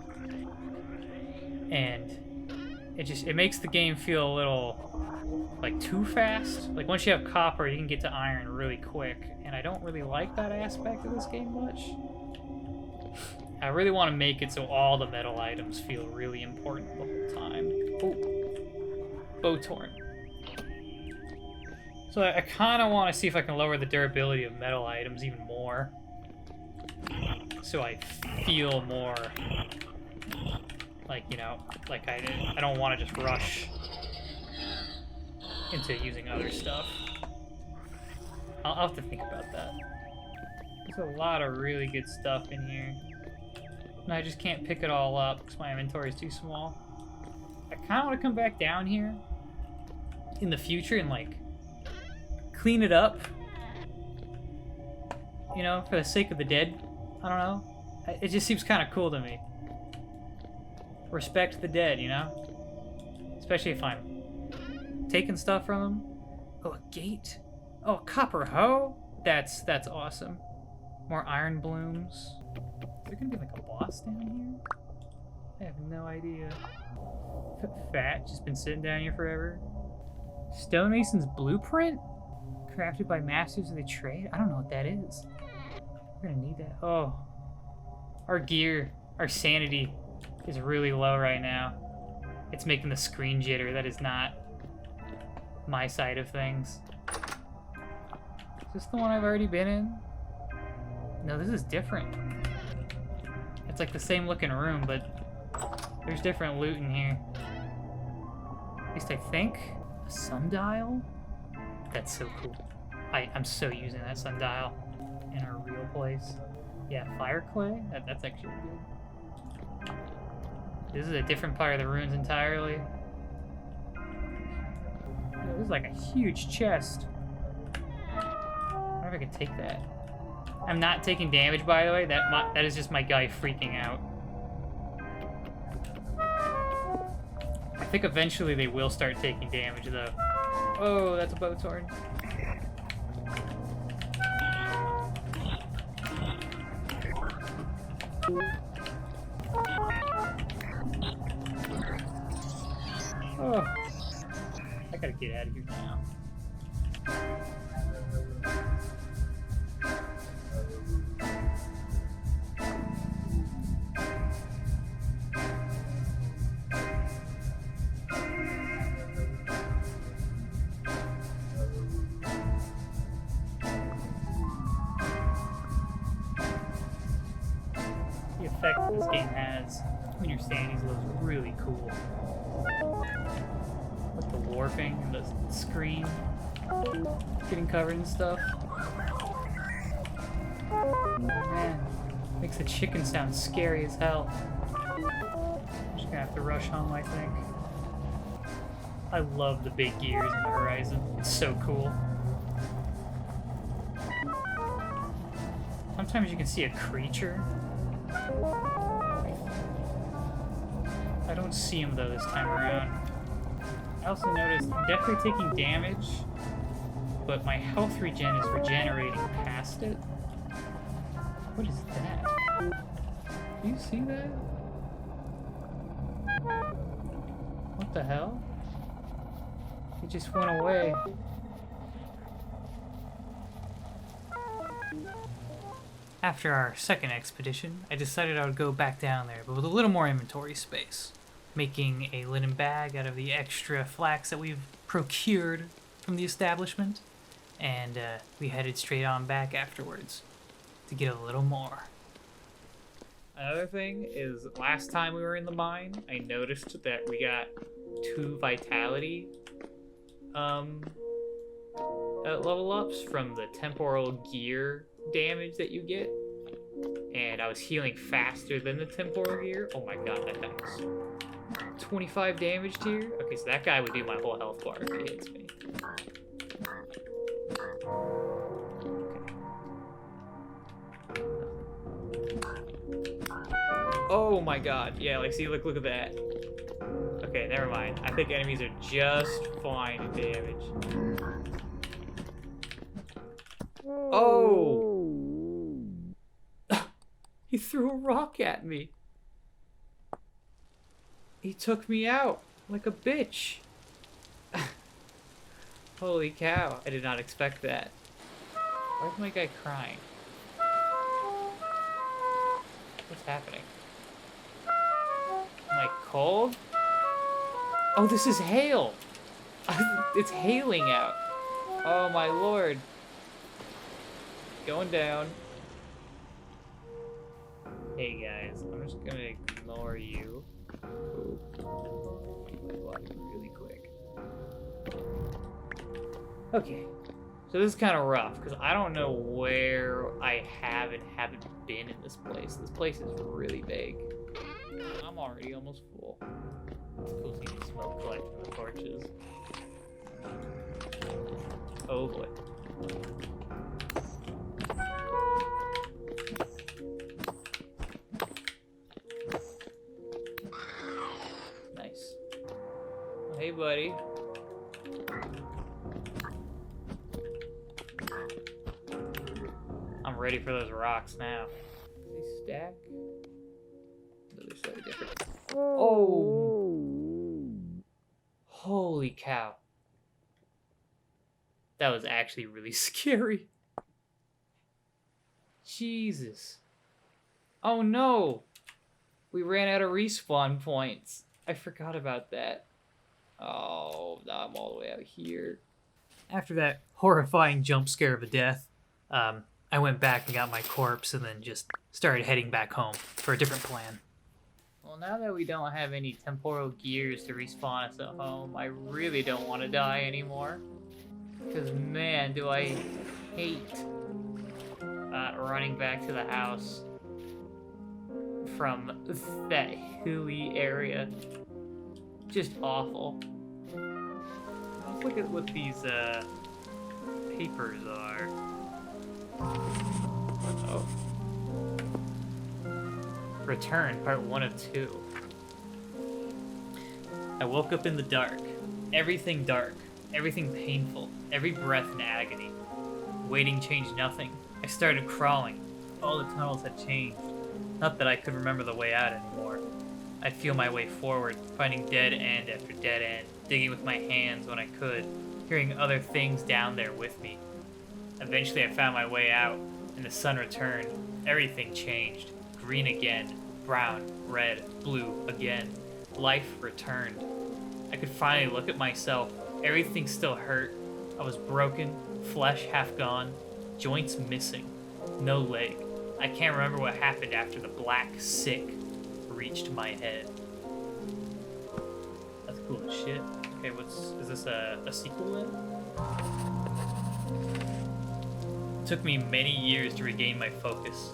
A: And it makes the game feel a little like too fast. Like once you have copper, you can get to iron really quick. And I don't really like that aspect of this game much. I really want to make it so all the metal items feel really important the whole time. Oh, Bowtorn. So I kind of want to see if I can lower the durability of metal items even more. So I feel more like, you know, like I don't want to just rush into using other stuff. I'll have to think about that. There's a lot of really good stuff in here. And I just can't pick it all up because my inventory is too small. I kind of want to come back down here in the future and, like, clean it up. You know, for the sake of the dead. I don't know. It just seems kind of cool to me. Respect the dead, you know? Especially if I'm taking stuff from them. Oh, a gate? Oh, a copper hoe? That's awesome. More iron blooms. Is there gonna be like a boss down here? I have no idea. Fat, just been sitting down here forever. Stonemason's blueprint? Crafted by masters of the trade? I don't know what that is. We're gonna need that. Oh. Our gear, our sanity is really low right now. It's making the screen jitter. That is not my side of things. Is this the one I've already been in? No, this is different. It's like the same looking room, but there's different loot in here. At least I think. A sundial? That's so cool. I'm so using that sundial in our real place. Yeah, fire clay? That's actually good. This is a different part of the ruins entirely. This is like a huge chest. I wonder if I can take that. I'm not taking damage, by the way. That is just my guy freaking out. I think eventually they will start taking damage, though. Oh, that's a Bowtorn. Oh, I gotta get out of here now. The effect that this game has when you're standing is really cool. Like the warping and the screen getting covered and stuff. Oh man, makes the chicken sound scary as hell. I'm just gonna have to rush home, I think. I love the big gears in the horizon. It's so cool. Sometimes you can see a creature. I don't see him though this time around. I also noticed I'm definitely taking damage, but my health regen is regenerating past it. What is that? Do you see that? What the hell? It just went away. After our second expedition, I decided I would go back down there, but with a little more inventory space, making a linen bag out of the extra flax that we've procured from the establishment, and we headed straight on back afterwards to get a little more. Another thing is, last time we were in the mine, I noticed that we got 2 vitality level ups from the temporal gear damage that you get, and I was healing faster than the temporal gear. Oh my god, that does 25 damage tier. Okay, so that guy would do my whole health bar if he hits me. Oh my god, yeah, like, see, look at that. Okay, never mind. I think enemies are just fine in damage. Oh! He threw a rock at me. He took me out like a bitch. Holy cow, I did not expect that. Why is my guy crying? What's happening? Am I cold? Oh, this is hail! It's hailing out. Oh my lord. Going down. Hey guys, I'm just gonna ignore you. Ooh. My blood really quick. Okay. So this is kind of rough, because I don't know where I have and haven't been in this place. This place is really big. I'm already almost full. It's cool seeing the smoke collecting the torches. Oh boy. Nice. Well, hey buddy. I'm ready for those rocks now. They stack? No, they're slightly different. Oh! Holy cow. That was actually really scary. Jesus. Oh no! We ran out of respawn points. I forgot about that. Oh, now I'm all the way out here. After that horrifying jump scare of a death, I went back and got my corpse and then just started heading back home for a different plan. Well, now that we don't have any temporal gears to respawn us at home, I really don't want to die anymore. Because, man, do I hate running back to the house from that hilly area. Just awful. Let's look at what these papers are. Oh. Return, part 1 of 2. I woke up in the dark. Everything dark. Everything painful. Every breath in agony. Waiting changed nothing. I started crawling. All the tunnels had changed. Not that I could remember the way out anymore. I'd feel my way forward, finding dead end after dead end, digging with my hands when I could, hearing other things down there with me. Eventually I found my way out, and the sun returned. Everything changed. Green again, brown, red, blue again. Life returned. I could finally look at myself. Everything still hurt. I was broken, flesh half gone, joints missing, no leg. I can't remember what happened after the black sick reached my head. That's cool as shit. Okay, is this a sequel then? It took me many years to regain my focus.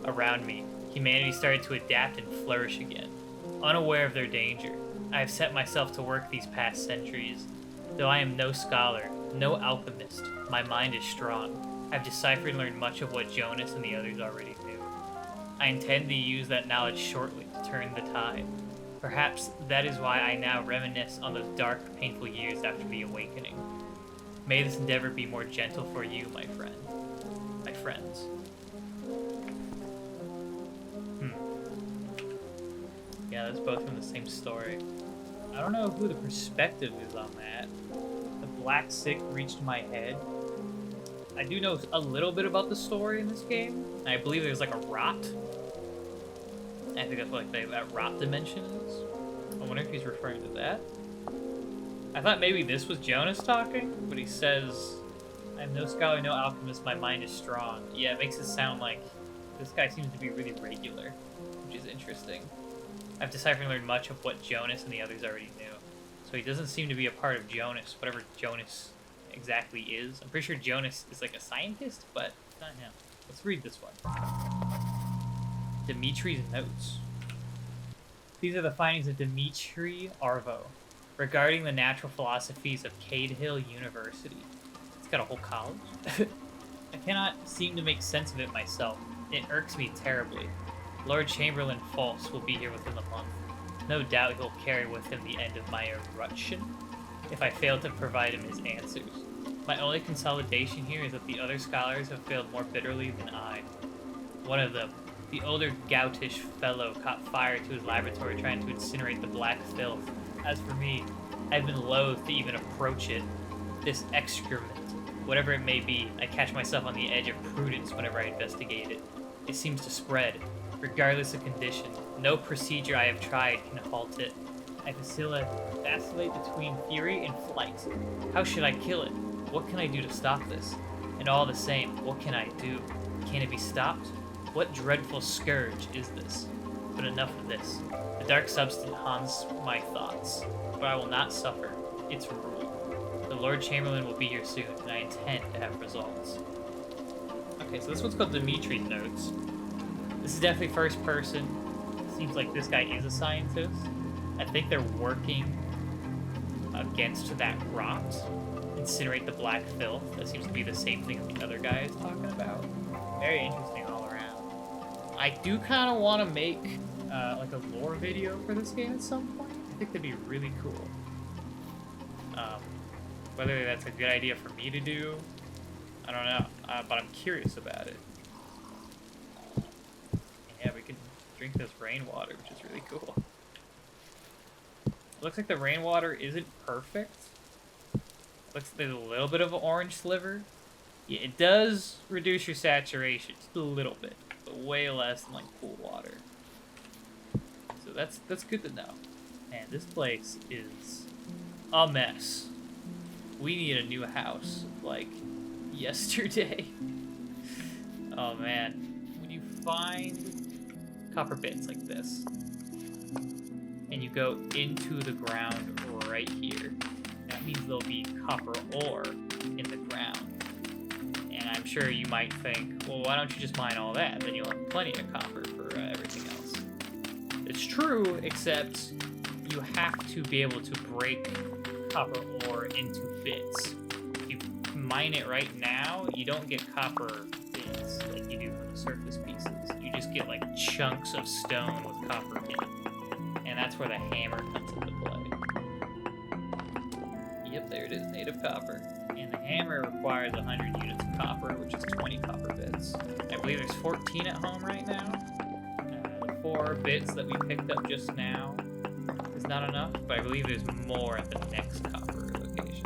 A: Around me, humanity started to adapt and flourish again. Unaware of their danger, I have set myself to work these past centuries. Though I am no scholar, no alchemist, my mind is strong. I've deciphered and learned much of what Jonas and the others already knew. I intend to use that knowledge shortly to turn the tide. Perhaps that is why I now reminisce on those dark, painful years after the awakening. May this endeavor be more gentle for you, my friend. My friends. Yeah, that's both from the same story. I don't know who the perspective is on that. black sick reached my head. I do know a little bit about the story in this game. I believe there's like a rot. I think that's what like that rot dimension is. I wonder if he's referring to that. I thought maybe this was Jonas talking, but he says, "I'm no scholar, no alchemist, my mind is strong." Yeah, it makes it sound like this guy seems to be really regular, which is interesting. I've deciphered and learned much of what Jonas and the others already knew. So he doesn't seem to be a part of Jonas, whatever Jonas exactly is. I'm pretty sure Jonas is like a scientist, but it's not him. Let's read this one. Dimitri's notes. These are the findings of Dimitri Arvo regarding the natural philosophies of Cade Hill University. It's got a whole college. I cannot seem to make sense of it myself. It irks me terribly. Lord Chamberlain False will be here within the month. No doubt he'll carry with him the end of my eruption if I fail to provide him his answers. My only consolidation here is that the other scholars have failed more bitterly than I. One of them, the older goutish fellow, caught fire to his laboratory trying to incinerate the black filth. As for me, I've been loath to even approach it. This excrement, whatever it may be, I catch myself on the edge of prudence whenever I investigate it. It seems to spread, regardless of condition. No procedure I have tried can halt it. I vacillate between fury and flight. How should I kill it? What can I do to stop this? And all the same, what can I do? Can it be stopped? What dreadful scourge is this? But enough of this. The dark substance haunts my thoughts, but I will not suffer its rule. The Lord Chamberlain will be here soon, and I intend to have results. Okay, so this one's called Dimitri's Notes. This is definitely first person. Seems like this guy is a scientist. I think they're working against that rot. Incinerate the black filth. That seems to be the same thing that the other guy is talking about. Very interesting all around. I do kind of want to make like a lore video for this game at some point. I think that'd be really cool. Whether that's a good idea for me to do, I don't know. But I'm curious about it. Yeah, we can drink this rainwater, which is really cool. Looks like the rainwater isn't perfect. Looks like there's a little bit of an orange sliver. Yeah, it does reduce your saturation just a little bit, but way less than like pool water. So that's good to know. Man, this place is a mess. We need a new house, like yesterday. Oh man, when you find copper bits like this, and you go into the ground right here, that means there'll be copper ore in the ground. And I'm sure you might think, well, why don't you just mine all that? Then you'll have plenty of copper for everything else. It's true, except you have to be able to break copper ore into bits. If you mine it right now, you don't get copper bits like you do from the surface pieces. You just get like chunks of stone with copper in it. And that's where the hammer comes into play. Yep, there it is, native copper. And the hammer requires 100 units of copper, which is 20 copper bits. I believe there's 14 at home right now. The 4 bits that we picked up just now is not enough, but I believe there's more at the next copper location.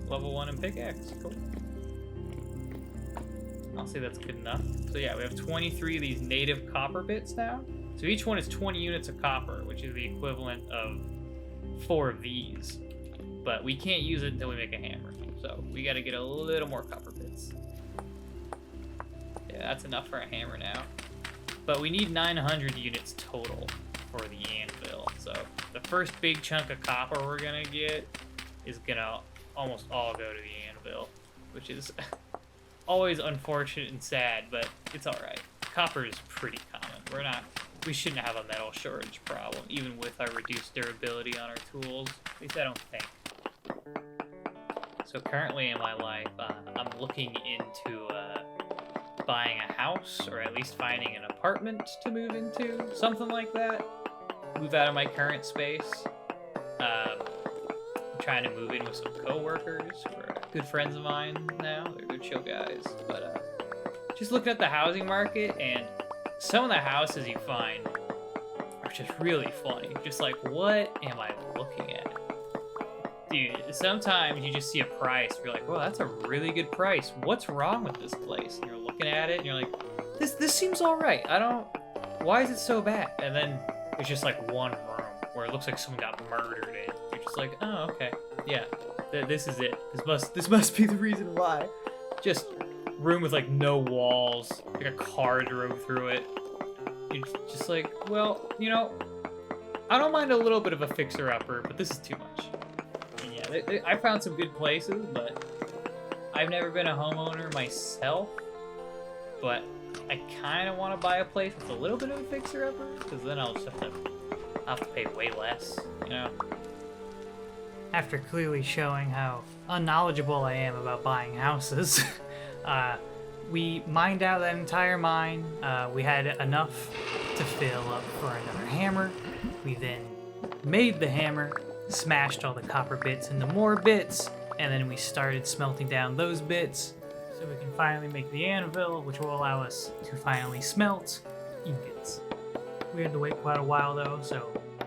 A: Level 1 and pickaxe, cool. I'll say that's good enough. So yeah, we have 23 of these native copper bits now. So each one is 20 units of copper, which is the equivalent of 4 of these. But we can't use it until we make a hammer. So we gotta get a little more copper bits. Yeah, that's enough for a hammer now. But we need 900 units total for the anvil. So the first big chunk of copper we're gonna get is gonna almost all go to the anvil, which is always unfortunate and sad, but it's alright. Copper is pretty common. We shouldn't have a metal shortage problem, even with our reduced durability on our tools. At least I don't think. So currently in my life, I'm looking into buying a house, or at least finding an apartment to move into, something like that. Move out of my current space. I'm trying to move in with some co-workers who are good friends of mine now. They're chill guys. But just looking at the housing market, and some of the houses you find are which is really funny. Just like, what am I looking at? Dude, sometimes you just see a price, you're like, well, that's a really good price. What's wrong with this place? And you're looking at it, and you're like, this seems all right. Why is it so bad? And then it's just like one room where it looks like someone got murdered in. You're just like, oh, okay, yeah, this is it. This must be the reason why. Just room with like no walls, like a car drove through it. You're just like, well, you know, I don't mind a little bit of a fixer-upper, but this is too much. And yeah, I found some good places, but I've never been a homeowner myself, but I kind of want to buy a place with a little bit of a fixer-upper, because then I'll just have to pay way less, you know? After clearly showing how unknowledgeable I am about buying houses, we mined out that entire mine. We had enough to fill up for another hammer. We then made the hammer, smashed all the copper bits into more bits, and then we started smelting down those bits so we can finally make the anvil, which will allow us to finally smelt ingots. We had to wait quite a while though, so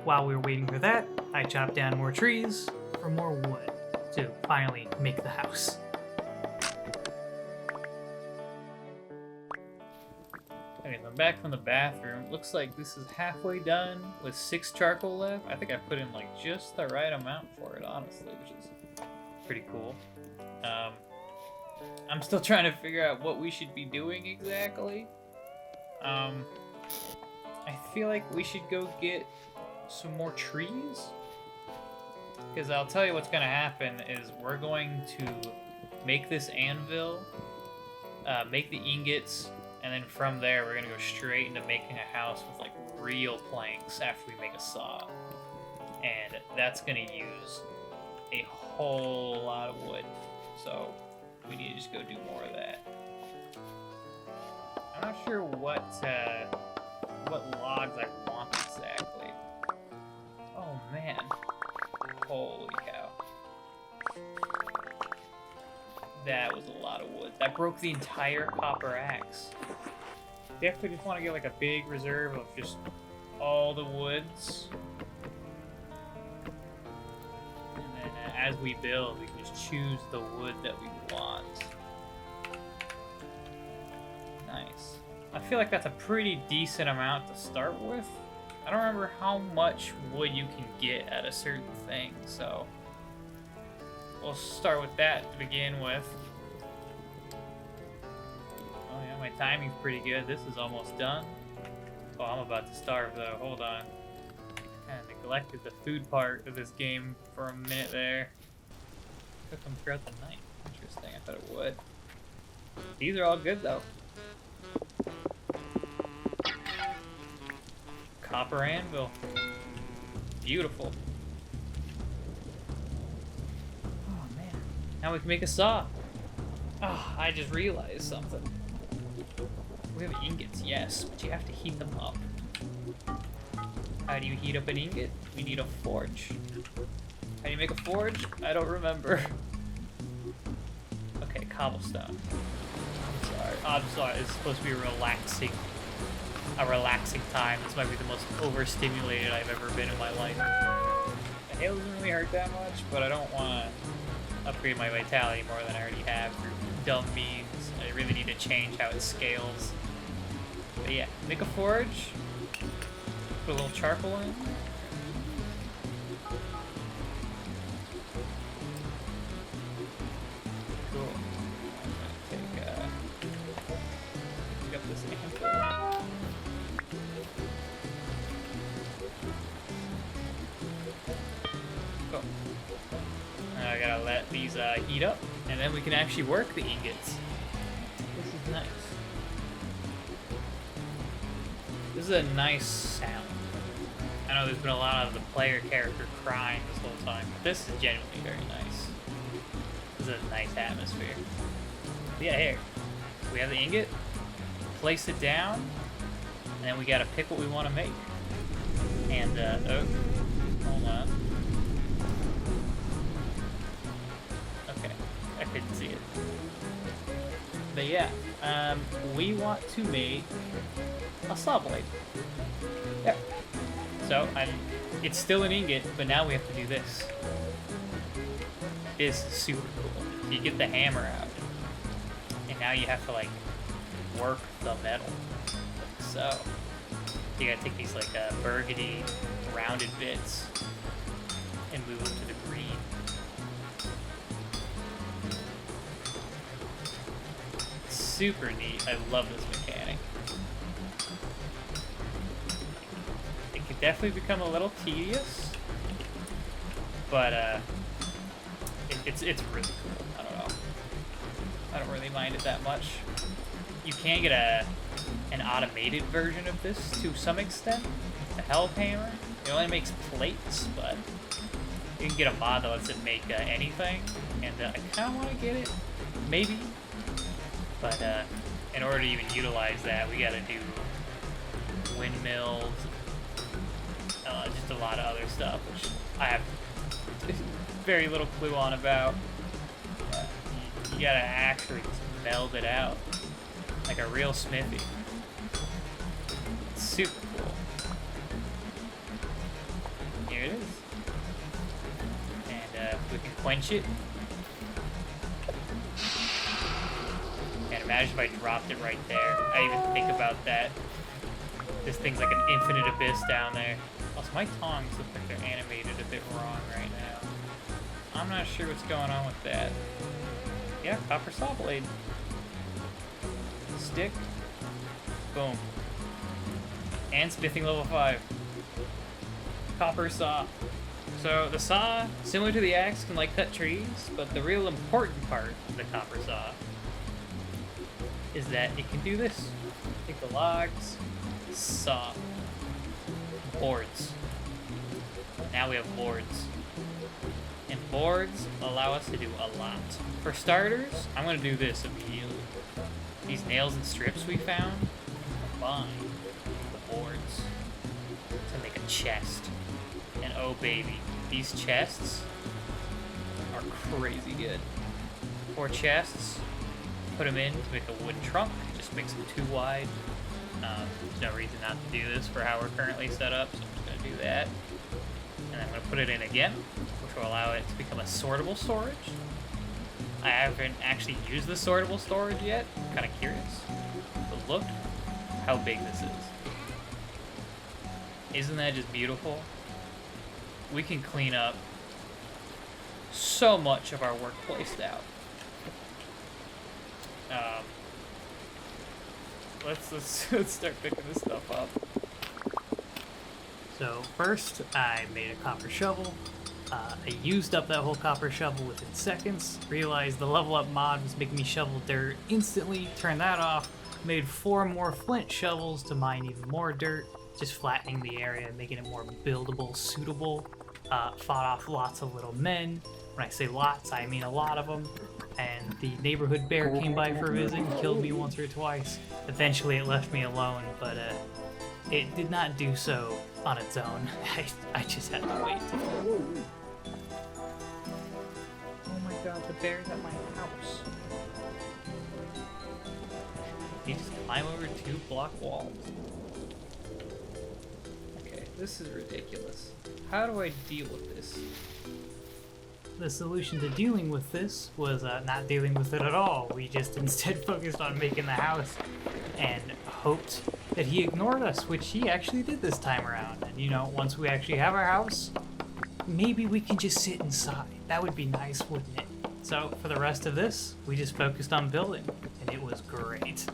A: while we were waiting for that, I chopped down more trees for more wood to finally make the house. Okay, so I'm back from the bathroom. Looks like this is halfway done with 6 charcoal left. I think I put in like just the right amount for it, honestly, which is pretty cool. I'm still trying to figure out what we should be doing exactly. I feel like we should go get some more trees. Because I'll tell you what's going to happen is we're going to make this anvil, make the ingots, and then from there we're going to go straight into making a house with like real planks after we make a saw. And that's going to use a whole lot of wood. So we need to just go do more of that. I'm not sure what logs I want exactly. Oh man. Holy cow. That was a lot of wood. That broke the entire copper axe. Definitely just want to get like a big reserve of just all the woods. And then as we build, we can just choose the wood that we want. Nice. I feel like that's a pretty decent amount to start with. I don't remember how much wood you can get at a certain thing, so we'll start with that to begin with. Oh yeah, my timing's pretty good. This is almost done. Oh, I'm about to starve though. Hold on. Kind of neglected the food part of this game for a minute there. Cook them throughout the night. Interesting. I thought it would. These are all good though. Copper anvil. Beautiful. Oh man. Now we can make a saw. Oh, I just realized something. We have ingots, yes, but you have to heat them up. How do you heat up an ingot? We need a forge. How do you make a forge? I don't remember. Okay, cobblestone. I'm sorry. It's supposed to be a relaxing time. This might be the most overstimulated I've ever been in my life. The hail doesn't really hurt that much, but I don't want to upgrade my vitality more than I already have through dumb means. I really need to change how it scales. But yeah, make a forge. Put a little charcoal in. Cool. I'm gonna pick up this anvil. Cool. Now I gotta let these heat up, and then we can actually work the ingots. This is nice. This is a nice sound. I know there's been a lot of the player character crying this whole time, but this is genuinely very nice. This is a nice atmosphere. But yeah, here. We have the ingot, place it down, and then we gotta pick what we want to make. And, oh, hold on. Okay, I couldn't see it. But yeah, we want to make a saw blade. There. So it's still an ingot, but now we have to do this. This is super cool. You get the hammer out, and now you have to like work the metal. So you gotta take these like burgundy rounded bits and move them to the green. Super neat. I love this mechanic. It could definitely become a little tedious, but it's really cool. I don't know. I don't really mind it that much. You can get an automated version of this to some extent. The Hell Hammer. It only makes plates, but you can get a mod that lets it make anything. And I kind of want to get it, maybe. But in order to even utilize that, we gotta do windmills, just a lot of other stuff, which I have very little clue on about. You gotta actually just meld it out like a real smithy. It's super cool. Here it is. And we can quench it. And imagine if I dropped it right there. I didn't even think about that. This thing's like an infinite abyss down there. Also, my tongs look like they're animated a bit wrong right now. I'm not sure what's going on with that. Yeah, copper saw blade. Stick. Boom. And smithing level 5. Copper saw. So the saw, similar to the axe, can like cut trees, but the real important part of the copper saw is that it can do this. Take the logs, saw, boards. Now we have boards. And boards allow us to do a lot. For starters, I'm going to do this immediately. These nails and strips we found, combine the boards to make a chest. And oh baby, these chests are crazy good. 4 chests, put them in to make a wooden trunk, just makes them too wide. There's no reason not to do this for how we're currently set up, so I'm just going to do that. And I'm going to put it in again, which will allow it to become a sortable storage. I haven't actually used the sortable storage yet. I'm kind of curious. But look how big this is. Isn't that just beautiful? We can clean up so much of our work placed out. Let's start picking this stuff up. So first, I made a copper shovel. I used up that whole copper shovel within seconds. Realized the level up mod was making me shovel dirt instantly. Turned that off. Made 4 more flint shovels to mine even more dirt, just flattening the area, making it more buildable, suitable. Fought off lots of little men. When I say lots, I mean a lot of them. And the neighborhood bear came by for a visit and killed me once or twice. Eventually it left me alone, but it did not do so on its own. I just had to wait. Oh my god, the bear's at my house. He just climbed over 2 block walls. Okay, this is ridiculous. How do I deal with this? The solution to dealing with this was not dealing with it at all. We just instead focused on making the house and hoped that he ignored us, which he actually did this time around. And you know, once we actually have our house, maybe we can just sit inside. That would be nice, wouldn't it? So for the rest of this, we just focused on building, and it was great.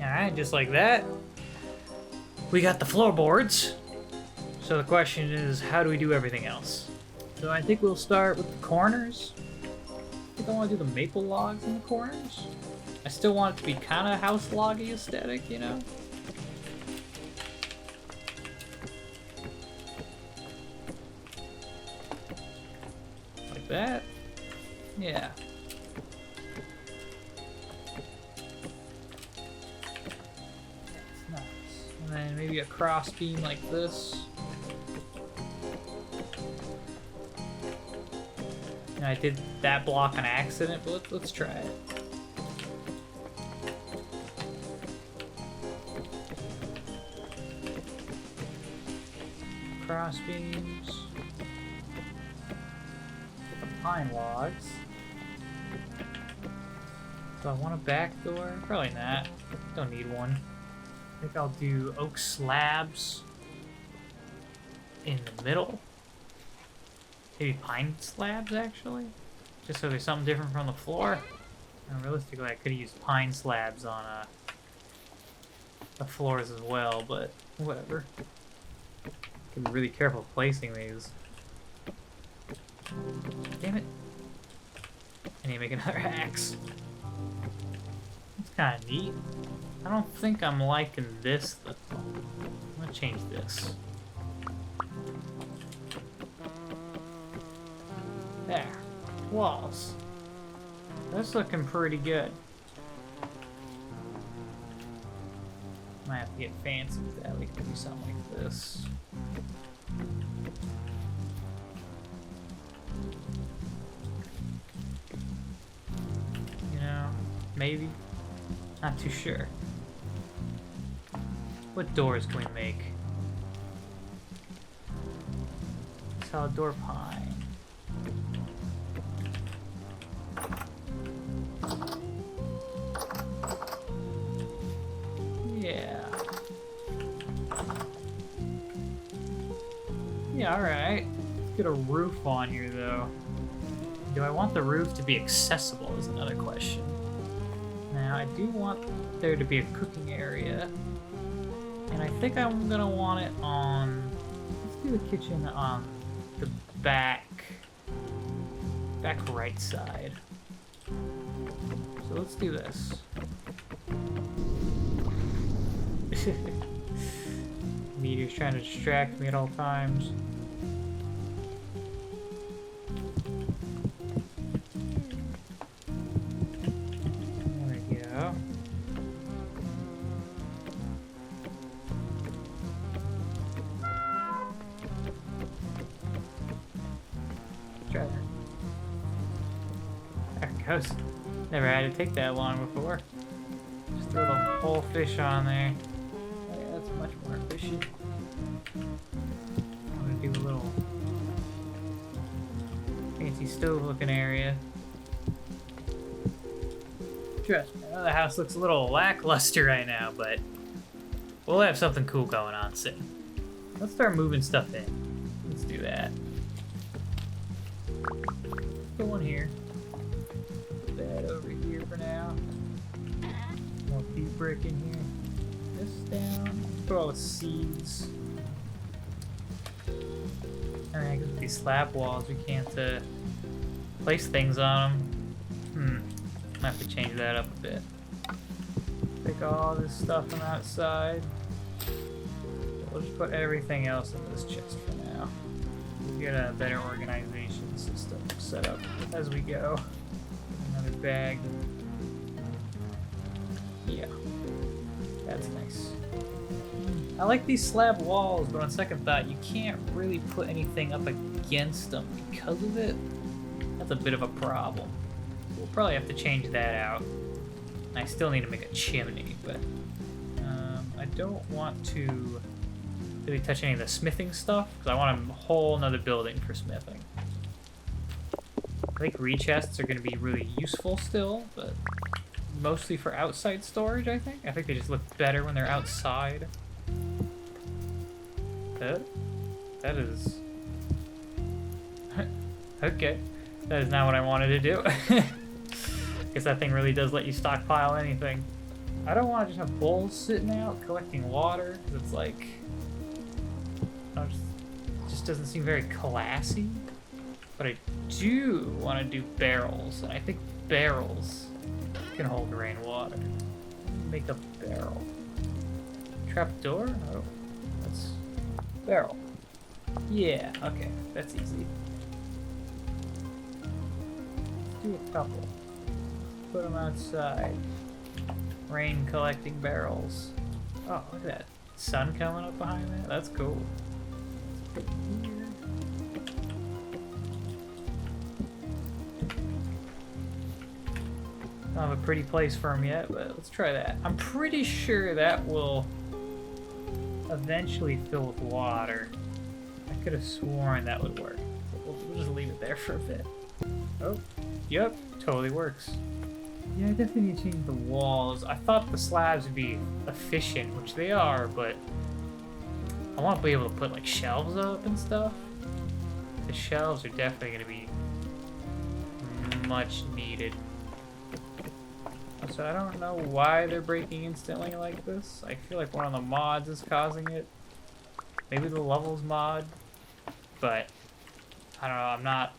A: Alright, just like that, we got the floorboards. So the question is, how do we do everything else? So I think we'll start with the corners. I think I want to do the maple logs in the corners. I still want it to be kind of house loggy aesthetic, you know? Like that. Yeah. That's nice. And then maybe a cross beam like this. And I did that block on accident, but let's try it. cross beams. Get the pine logs. Do I want a back door? Probably not. Don't need one. I think I'll do oak slabs in the middle. Maybe pine slabs, actually? Just so there's something different from the floor. And realistically, I could have used pine slabs on the floors as well, but whatever. Can be really careful placing these. Damn it. I need to make another axe. It's kind of neat. I don't think I'm liking this, though. I'm gonna change this. There. Walls. That's looking pretty good. Might have to get fancy with that. We can do something like this. You know, maybe. Not too sure. What doors can we make? Solid door pine. Yeah. Yeah, alright. Let's get a roof on here, though. Do I want the roof to be accessible is another question. Now, I do want there to be a cooking area. And I think I'm gonna want it on... Let's do the kitchen on the back right side. So let's do this. Meteor's trying to distract me at all times. There we go. Try that. There it goes. Never had to take that long before. Just throw the whole fish on there. Oh yeah, that's much more efficient. I'm gonna do a little fancy stove looking area. Trust me, I know the house looks a little lackluster right now, but we'll have something cool going on soon. Let's start moving stuff in. Let's do that. Put one here. Put that over here for now. More peat brick in here. This down. Put all the seeds. Alright, with these slab walls, we can't place things on them. I have to change that up a bit. Take all this stuff from outside. We'll just put everything else in this chest for now. We'll get a better organization system set up as we go. Another bag. Yeah. That's nice. I like these slab walls, but on second thought, you can't really put anything up against them because of it. That's a bit of a problem. We'll probably have to change that out. I still need to make a chimney, but I don't want to really touch any of the smithing stuff because I want a whole another building for smithing. I think reed chests are going to be really useful still, but mostly for outside storage, I think. I think they just look better when they're outside. That is... okay. That is not what I wanted to do. Guess that thing really does let you stockpile anything. I don't want to just have bowls sitting out collecting water, because it's like... it just doesn't seem very classy. But I do want to do barrels, and I think barrels can hold rainwater. Make a barrel. Trapdoor? Oh, that's barrel. Yeah, okay, that's easy. Do a couple. Put them outside. Rain collecting barrels. Oh, look at that. Sun coming up behind that. That's cool. Put it here. Don't have a pretty place for them yet, but let's try that. I'm pretty sure that will eventually fill with water. I could have sworn that would work. We'll just leave it there for a bit. Oh, yep, totally works. Yeah, I definitely need to change the walls. I thought the slabs would be efficient, which they are, but I want to be able to put like shelves up and stuff. The shelves are definitely going to be much needed. So I don't know why they're breaking instantly like this. I feel like one of the mods is causing it. Maybe the levels mod, but I don't know, I'm not...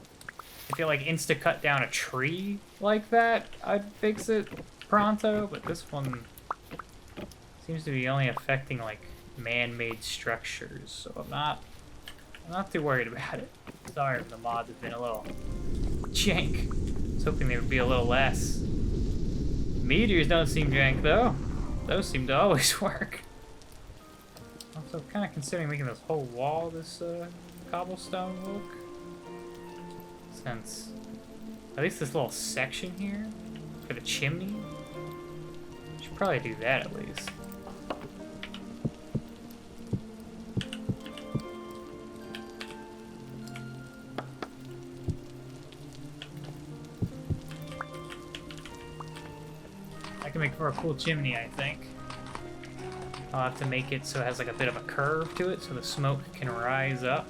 A: I feel like insta-cut down a tree like that, I'd fix it pronto, but this one seems to be only affecting like man-made structures, so I'm not too worried about it. Sorry if the mods have been a little jank. I was hoping they would be a little less. Meteors don't seem jank though. Those seem to always work. Also, kind of considering making this whole wall this cobblestone look. Since at least this little section here for the chimney, should probably do that at least. I can make for a cool chimney, I think. I'll have to make it so it has like a bit of a curve to it so the smoke can rise up.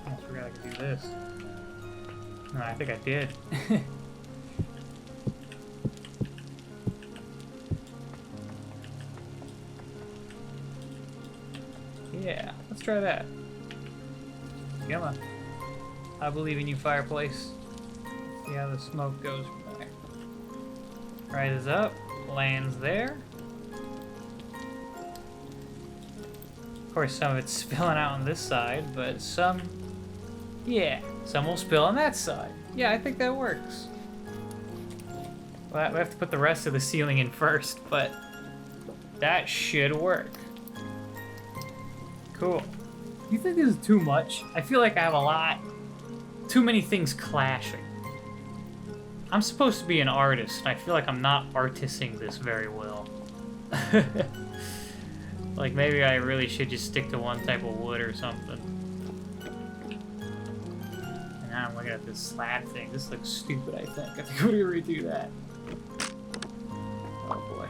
A: Almost forgot I could do this. No, I think I did. Yeah, let's try that. Come on. I believe in you, fireplace. See how the smoke goes from there. Rises up, lands there. Of course, some of it's spilling out on this side, but some... yeah, some will spill on that side. Yeah, I think that works. Well, we have to put the rest of the ceiling in first, but that should work. Cool. You think this is too much? I feel like I have a lot... too many things clashing. I'm supposed to be an artist, and I feel like I'm not artisting this very well. Like, maybe I really should just stick to one type of wood or something. And now I'm looking at this slab thing. This looks stupid, I think. I think we redo that. Oh boy.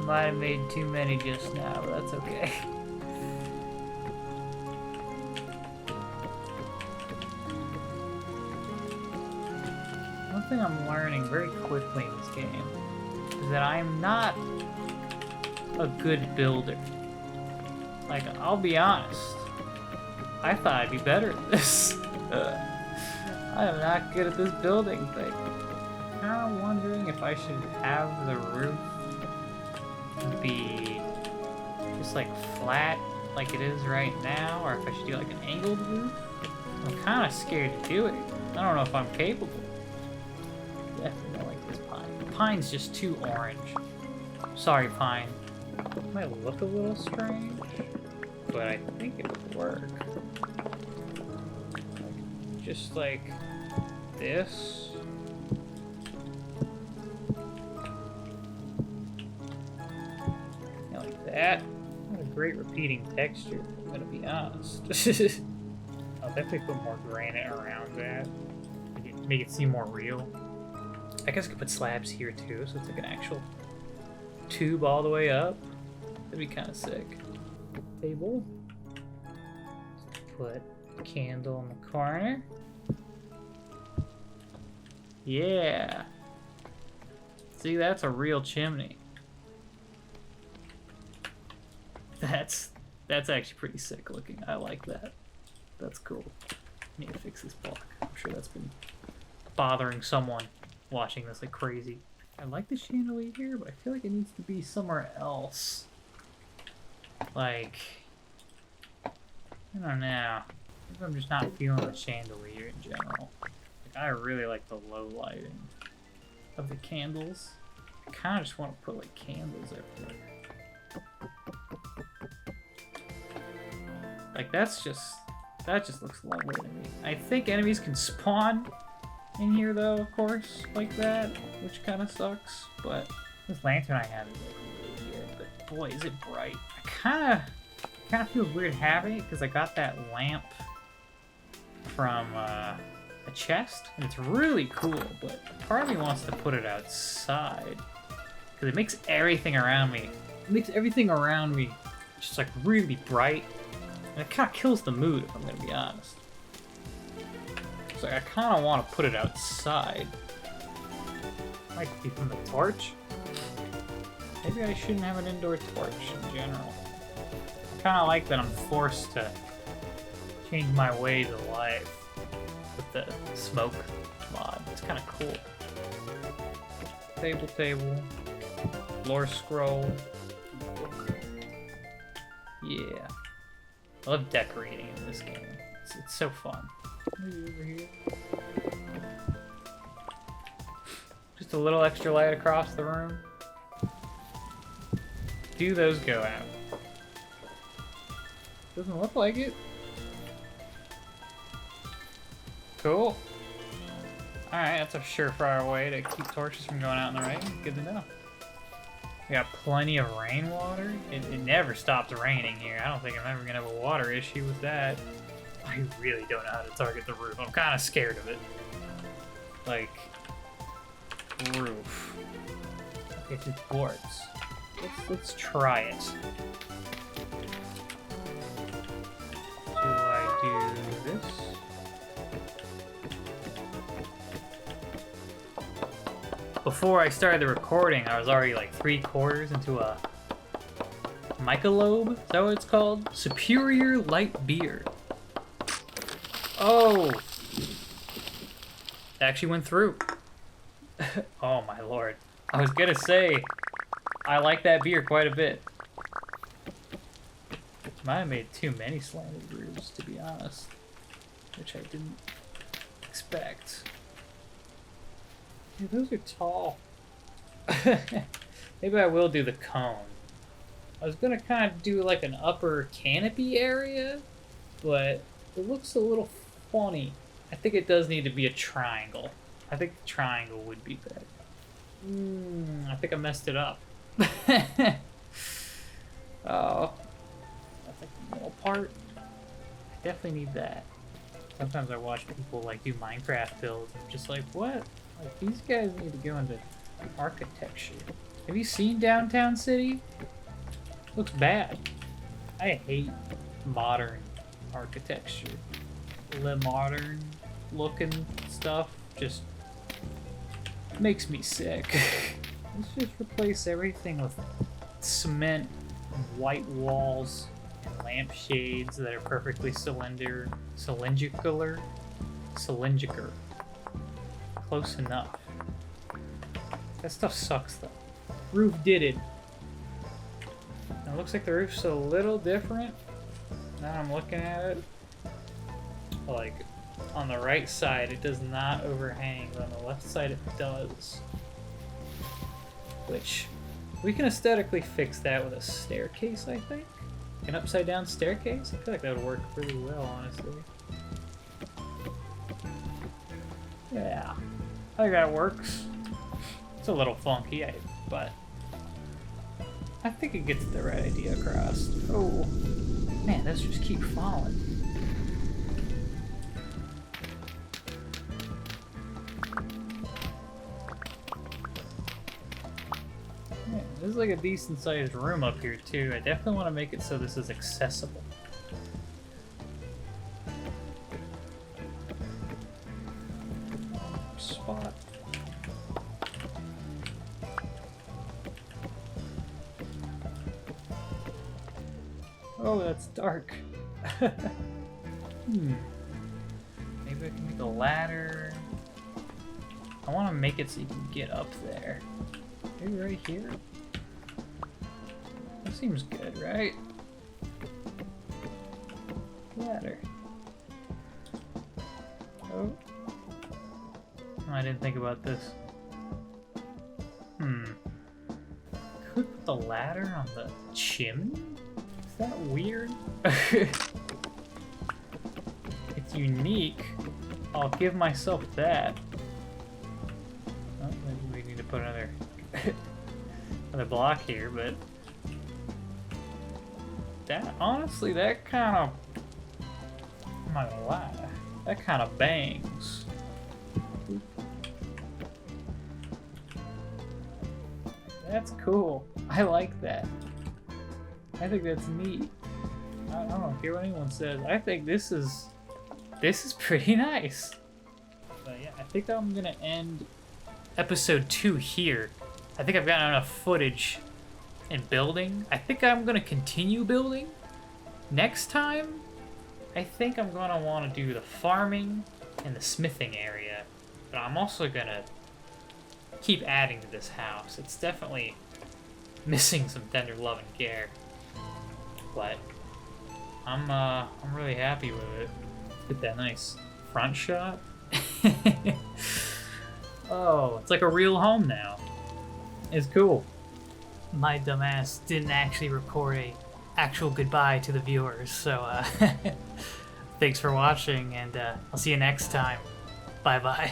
A: Might have made too many just now, but that's okay. One thing I'm learning very quickly in this game is that I'm not a good builder. Like, I'll be honest. I thought I'd be better at this. I am not good at this building thing. I'm kind of wondering if I should have the roof be just like flat like it is right now, or if I should do like an angled roof. I'm kind of scared to do it. I don't know if I'm capable. Definitely don't like this pine. The pine's just too orange. Sorry, pine. It might look a little strange, but I think it would work. Like, just like this. That, not a great repeating texture, I'm gonna be honest. I'll definitely put more granite around that. Make it seem more real. I guess I could put slabs here too, so it's like an actual tube all the way up. That'd be kind of sick. Table. Put a candle in the corner. Yeah. See, that's a real chimney. That's actually pretty sick looking. I like that. That's cool. I need to fix this block. I'm sure that's been bothering someone watching this like crazy. I like the chandelier here, but I feel like it needs to be somewhere else. Like, I don't know. Maybe I'm just not feeling the chandelier in general. Like, I really like the low lighting of the candles. I kind of just want to put like candles everywhere. Like, that just looks lovely to me. I think enemies can spawn in here though, of course, like that, which kind of sucks. But this lantern I have is like really good. But boy, is it bright! I kind of feels weird having it because I got that lamp from a chest, and it's really cool. But part of me wants to put it outside because it makes everything around me. It makes everything around me just like really bright, and it kind of kills the mood if I'm gonna be honest. So I kind of want to put it outside. Might be from the torch. Maybe I shouldn't have an indoor torch in general. I kind of like that I'm forced to change my ways of life with the smoke mod. It's kind of cool. Table. Lore scroll. Yeah. I love decorating in this game. It's so fun. Maybe over here. Just a little extra light across the room. Do those go out? Doesn't look like it. Cool. Alright, that's a surefire way to keep torches from going out in the rain. Good to know. We got plenty of rainwater. It never stops raining here. I don't think I'm ever gonna have a water issue with that. I really don't know how to target the roof. I'm kind of scared of it. Like, roof. Okay, 2 boards. Let's try it. Do I do this? Before I started the recording, I was already like 3/4 into a Michelob. Is that what it's called? Superior Light Beer. Oh! It actually went through. Oh my lord. I was gonna say, I like that beer quite a bit. Might have made too many slanted roofs, to be honest. Which I didn't expect. Yeah, those are tall. Maybe I will do the cone. I was gonna kind of do like an upper canopy area, but it looks a little funny. I think it does need to be a triangle. I think the triangle would be better. I think I messed it up. Oh, that's like the middle part. I definitely need that. Sometimes I watch people like do Minecraft builds and I'm just like, what? Like, these guys need to go into architecture. Have you seen Downtown City? Looks bad. I hate modern architecture. The modern looking stuff just makes me sick. Let's just replace everything with cement, white walls, and lampshades that are perfectly cylindrical. Close enough. That stuff sucks though. Roof did it. It looks like the roof's a little different. Now I'm looking at it. Like, on the right side it does not overhang, but on the left side it does. Which, we can aesthetically fix that with a staircase, I think. An upside down staircase? I feel like that would work really well, honestly. Yeah, I think that works. It's a little funky, but I think it gets the right idea across. Oh, man, those just keep falling. Yeah, this is like a decent sized room up here too. I definitely want to make it so this is accessible. Spot. Oh, that's dark. Maybe I can make a ladder. I want to make it so you can get up there. Maybe right here? That seems good, right? Ladder. Oh. I didn't think about this. Could put the ladder on the chimney? Is that weird? It's unique. I'll give myself that. the block here, but that honestly, that kind of, I'm not gonna lie, that kind of bangs. That's cool. I like that. I think that's neat. I don't care what anyone says. I think this is pretty nice. But yeah, I think I'm gonna end episode 2 here. I think I've gotten enough footage in building. I think I'm gonna continue building. Next time, I think I'm gonna want to do the farming and the smithing area. But I'm also gonna keep adding to this house. It's definitely missing some tender love and care. But I'm really happy with it. Get that nice front shot. Oh, it's like a real home now. It's cool. My dumbass didn't actually record a actual goodbye to the viewers, so thanks for watching, and I'll see you next time. Bye-bye.